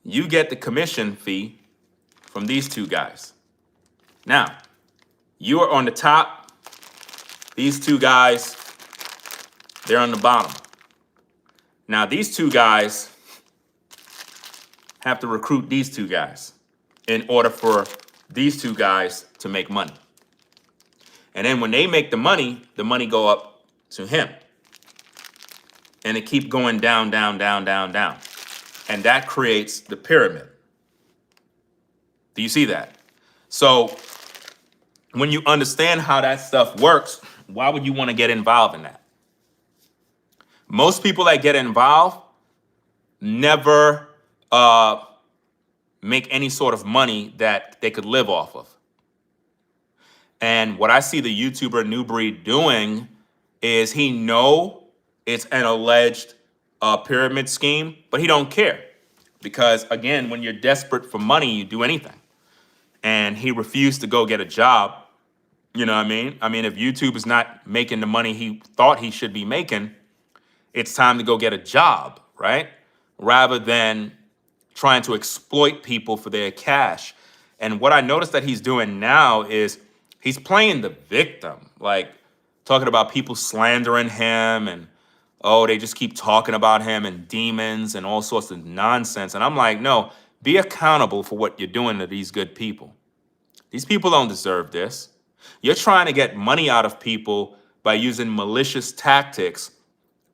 You get the commission fee from these two guys. Now, you are on the top. These two guys, they're on the bottom. Now, these two guys have to recruit these two guys in order for these two guys to make money. And then when they make the money go up to him. And it keep going down, down, down, down, down. And that creates the pyramid. Do you see that? So when you understand how that stuff works, why would you want to get involved in that? Most people that get involved never make any sort of money that they could live off of. And what I see the YouTuber New Breed doing is he know it's an alleged pyramid scheme, but he don't care. Because again, when you're desperate for money, you do anything. And he refused to go get a job. You know what I mean? I mean, if YouTube is not making the money he thought he should be making, it's time to go get a job, right? Rather than trying to exploit people for their cash. And what I noticed that he's doing now is he's playing the victim, like talking about people slandering him and, oh, they just keep talking about him and demons and all sorts of nonsense. And I'm like, no, be accountable for what you're doing to these good people. These people don't deserve this. You're trying to get money out of people by using malicious tactics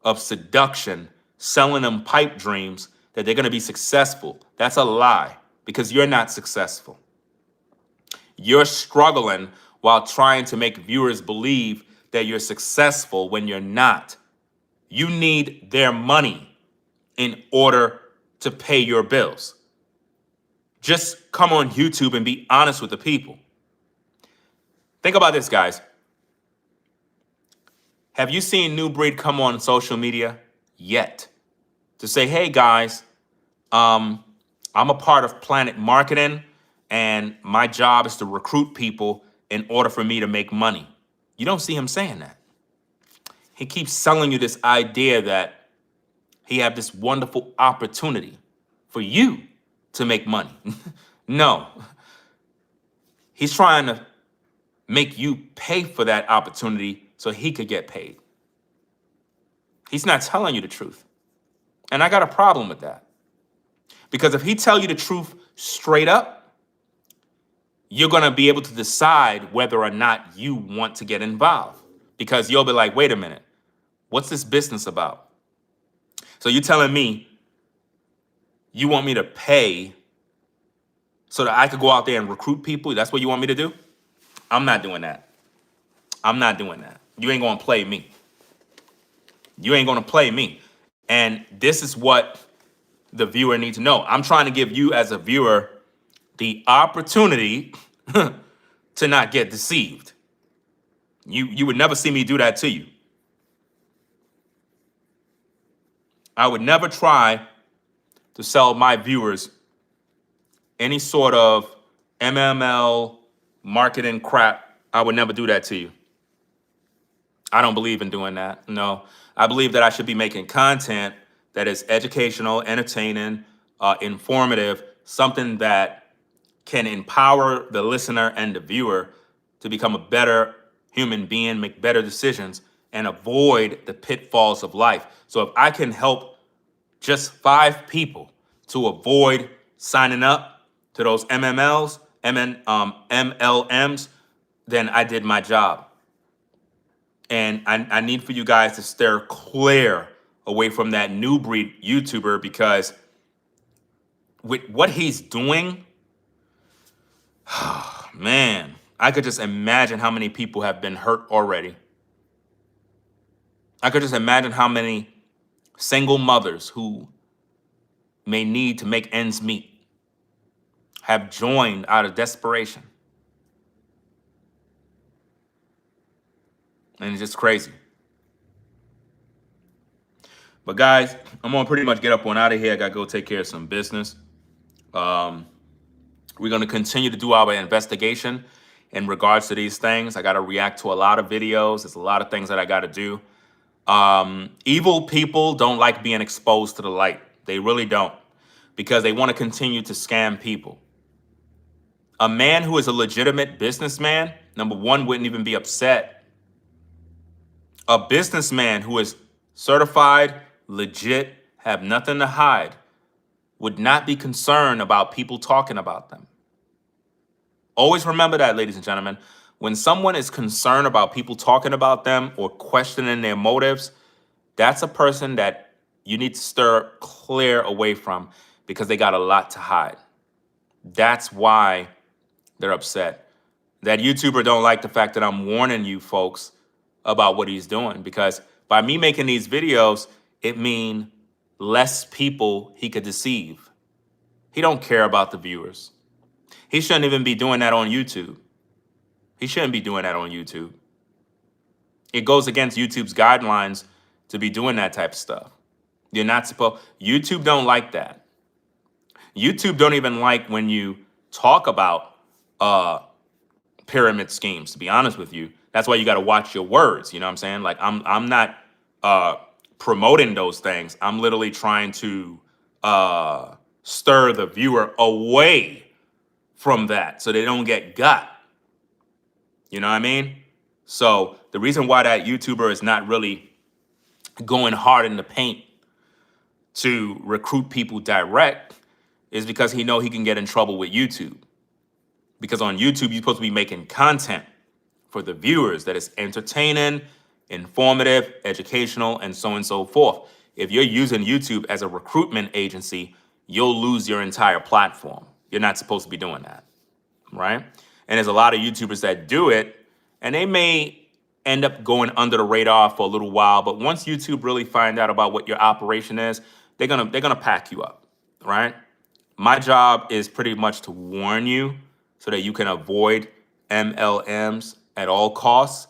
of seduction, selling them pipe dreams that they're going to be successful. That's a lie, because you're not successful. You're struggling while trying to make viewers believe that you're successful when you're not. You need their money in order to pay your bills. Just come on YouTube and be honest with the people. Think about this, guys. Have you seen New Breed come on social media yet to say, hey, guys, I'm a part of Planet Marketing, and my job is to recruit people in order for me to make money? You don't see him saying that. He keeps selling you this idea that he have this wonderful opportunity for you to make money. No. He's trying to make you pay for that opportunity so he could get paid. He's not telling you the truth. And I got a problem with that. Because if he tell you the truth straight up, you're going to be able to decide whether or not you want to get involved. Because you'll be like, wait a minute, what's this business about? So you're telling me you want me to pay so that I could go out there and recruit people? That's what you want me to do? I'm not doing that. I'm not doing that. You ain't going to play me. You ain't going to play me. And this is what the viewer needs to know. I'm trying to give you as a viewer the opportunity to not get deceived. You would never see me do that to you. I would never try to sell my viewers any sort of MLM marketing crap. I would never do that to you. I don't believe in doing that. No, I believe that I should be making content that is educational, entertaining, informative, something that can empower the listener and the viewer to become a better human being, make better decisions, and avoid the pitfalls of life. So if I can help just 5 people to avoid signing up to those MLMs, then I did my job. And I need for you guys to steer clear away from that new breed YouTuber, because with what he's doing, man, I could just imagine how many people have been hurt already. I could just imagine how many single mothers who may need to make ends meet have joined out of desperation. And it's just crazy. But guys, I'm gonna pretty much get up on out of here. I gotta go take care of some business. We're gonna continue to do our investigation in regards to these things. I gotta react to a lot of videos. There's a lot of things that I gotta do. Evil people don't like being exposed to the light. They really don't, because they want to continue to scam people. A man who is a legitimate businessman, number one, wouldn't even be upset. A businessman who is certified, legit, have nothing to hide, would not be concerned about people talking about them. Always remember that, ladies and gentlemen. When someone is concerned about people talking about them or questioning their motives, that's a person that you need to steer clear away from, because they got a lot to hide. That's why they're upset. That YouTuber don't like the fact that I'm warning you folks about what he's doing, because by me making these videos, it means less people he could deceive. He don't care about the viewers. He shouldn't even be doing that on YouTube. He shouldn't be doing that on YouTube. It goes against YouTube's guidelines to be doing that type of stuff. You're not supposed, YouTube don't like that. YouTube don't even like when you talk about pyramid schemes, to be honest with you. That's why you got to watch your words. You know what I'm saying? Like I'm not promoting those things. I'm literally trying to stir the viewer away from that so they don't get got. You know what I mean? So the reason why that YouTuber is not really going hard in the paint to recruit people direct is because he know he can get in trouble with YouTube. Because on YouTube, you're supposed to be making content for the viewers that is entertaining, informative, educational, and so on and so forth. If you're using YouTube as a recruitment agency, you'll lose your entire platform. You're not supposed to be doing that, right? And there's a lot of YouTubers that do it, and they may end up going under the radar for a little while, but once YouTube really find out about what your operation is, they're gonna pack you up, right? My job is pretty much to warn you so that you can avoid MLMs at all costs.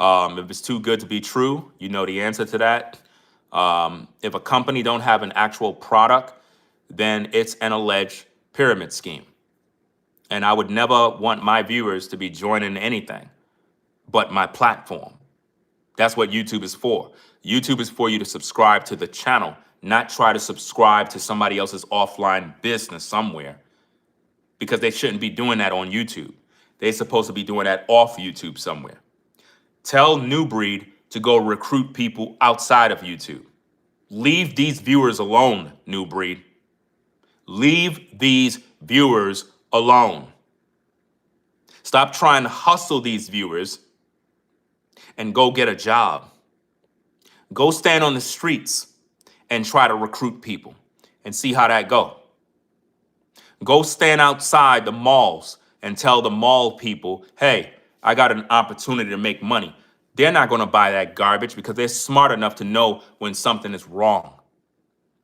If it's too good to be true, you know the answer to that. If a company don't have an actual product, then it's an alleged pyramid scheme. And I would never want my viewers to be joining anything but my platform. That's what YouTube is for. YouTube is for you to subscribe to the channel, not try to subscribe to somebody else's offline business somewhere, because they shouldn't be doing that on YouTube. They're supposed to be doing that off YouTube somewhere. Tell New Breed to go recruit people outside of YouTube. Leave these viewers alone, New Breed. Leave these viewers alone. Stop trying to hustle these viewers and go get a job. Go stand on the streets and try to recruit people and see how that go. Go stand outside the malls and tell the mall people, hey, I got an opportunity to make money. They're not going to buy that garbage because they're smart enough to know when something is wrong.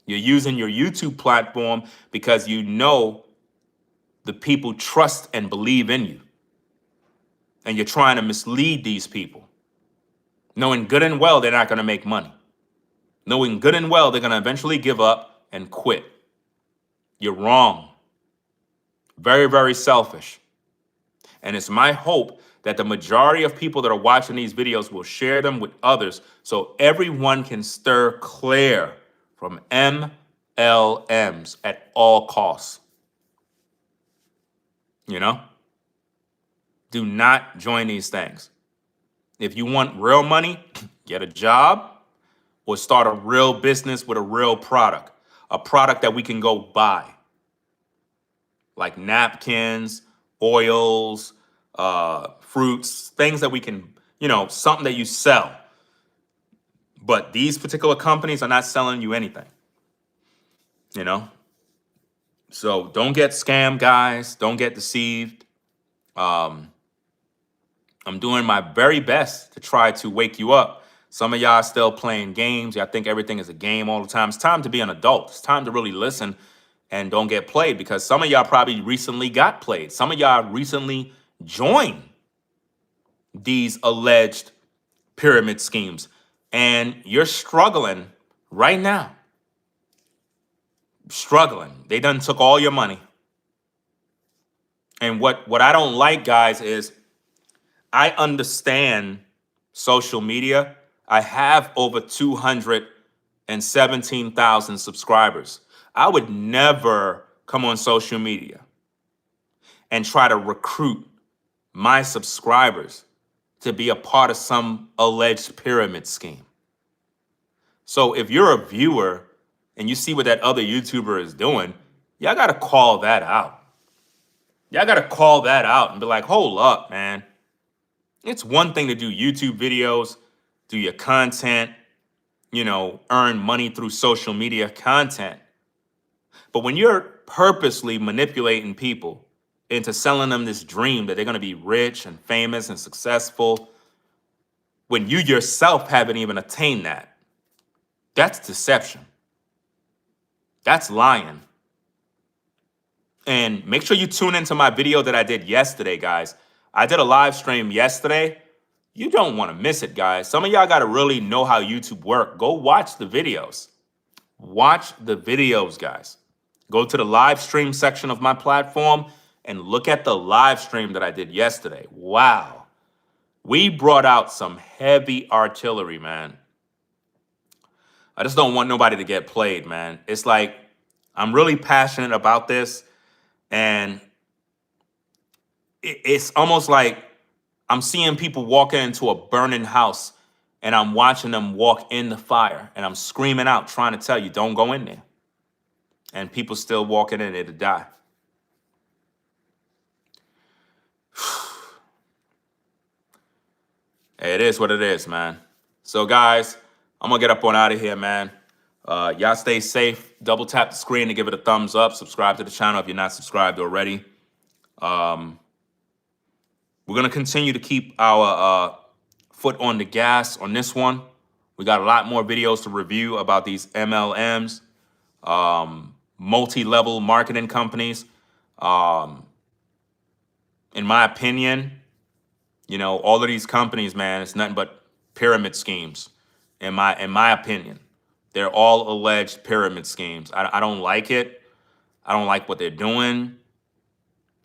You're using your YouTube platform because you know the people trust and believe in you. And you're trying to mislead these people, knowing good and well they're not going to make money. Knowing good and well they're going to eventually give up and quit. You're wrong. Very, very selfish. And it's my hope that the majority of people that are watching these videos will share them with others so everyone can steer clear from MLMs at all costs. You know? Do not join these things. If you want real money, get a job or start a real business with a real product. A product that we can go buy. Like napkins, oils, fruits, things that we can, something that you sell. But these particular companies are not selling you anything, you know? So don't get scammed, guys. Don't get deceived. I'm doing my very best to try to wake you up. Some of y'all still playing games. Y'all think everything is a game all the time. It's time to be an adult. It's time to really listen and don't get played, because some of y'all probably recently got played. Some of y'all recently joined these alleged pyramid schemes, and you're struggling right now. Struggling. They done took all your money. And what I don't like, guys, is I understand social media. I have over 217,000 subscribers. I would never come on social media and try to recruit my subscribers to be a part of some alleged pyramid scheme. So if you're a viewer and you see what that other YouTuber is doing, y'all got to call that out. Y'all got to call that out and be like, hold up, man. It's one thing to do YouTube videos, do your content, you know, earn money through social media content. But when you're purposely manipulating people into selling them this dream that they're going to be rich and famous and successful, when you yourself haven't even attained that, that's deception. That's lying. And make sure you tune into my video that I did yesterday, guys. I did a live stream yesterday. You don't want to miss it, guys. Some of y'all got to really know how YouTube works. Go watch the videos. Watch the videos, guys. Go to the live stream section of my platform and look at the live stream that I did yesterday. Wow. We brought out some heavy artillery, man. I just don't want nobody to get played, man. It's like, I'm really passionate about this, and it's almost like I'm seeing people walking into a burning house, and I'm watching them walk in the fire, and I'm screaming out, trying to tell you, don't go in there. And people still walking in there to die. It is what it is, man. So, guys, I'm going to get up on out of here, man. Y'all stay safe. Double tap the screen to give it a thumbs up. Subscribe to the channel if you're not subscribed already. We're going to continue to keep our foot on the gas on this one. We got a lot more videos to review about these MLMs, multi-level marketing companies. In my opinion, you know, all of these companies, man, it's nothing but pyramid schemes. In my opinion, they're all alleged pyramid schemes. I don't like it. I don't like what they're doing.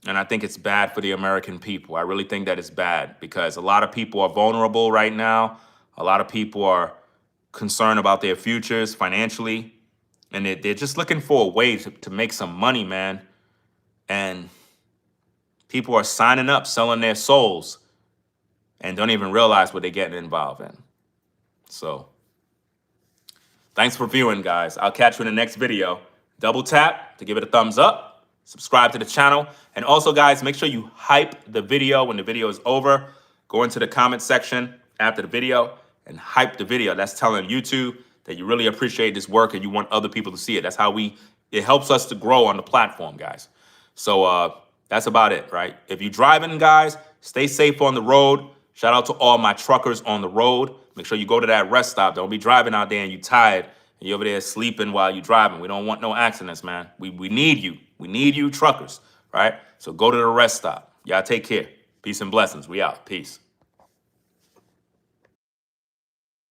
And I think it's bad for the American people. I really think that it's bad because a lot of people are vulnerable right now. A lot of people are concerned about their futures financially. And they're just looking for a way to make some money, man. And people are signing up, selling their souls, and don't even realize what they're getting involved in. So, thanks for viewing, guys. I'll catch you in the next video. Double tap to give it a thumbs up. Subscribe to the channel. And also, guys, make sure you hype the video when the video is over. Go into the comment section after the video and hype the video. That's telling YouTube that you really appreciate this work and you want other people to see it. That's how it helps us to grow on the platform, guys. So that's about it, right? If you're driving, guys, stay safe on the road. Shout out to all my truckers on the road. Make sure you go to that rest stop. Don't be driving out there and you're tired and you're over there sleeping while you're driving. We don't want no accidents, man. We need you. We need you truckers, right? So go to the rest stop. Y'all take care. Peace and blessings. We out. Peace.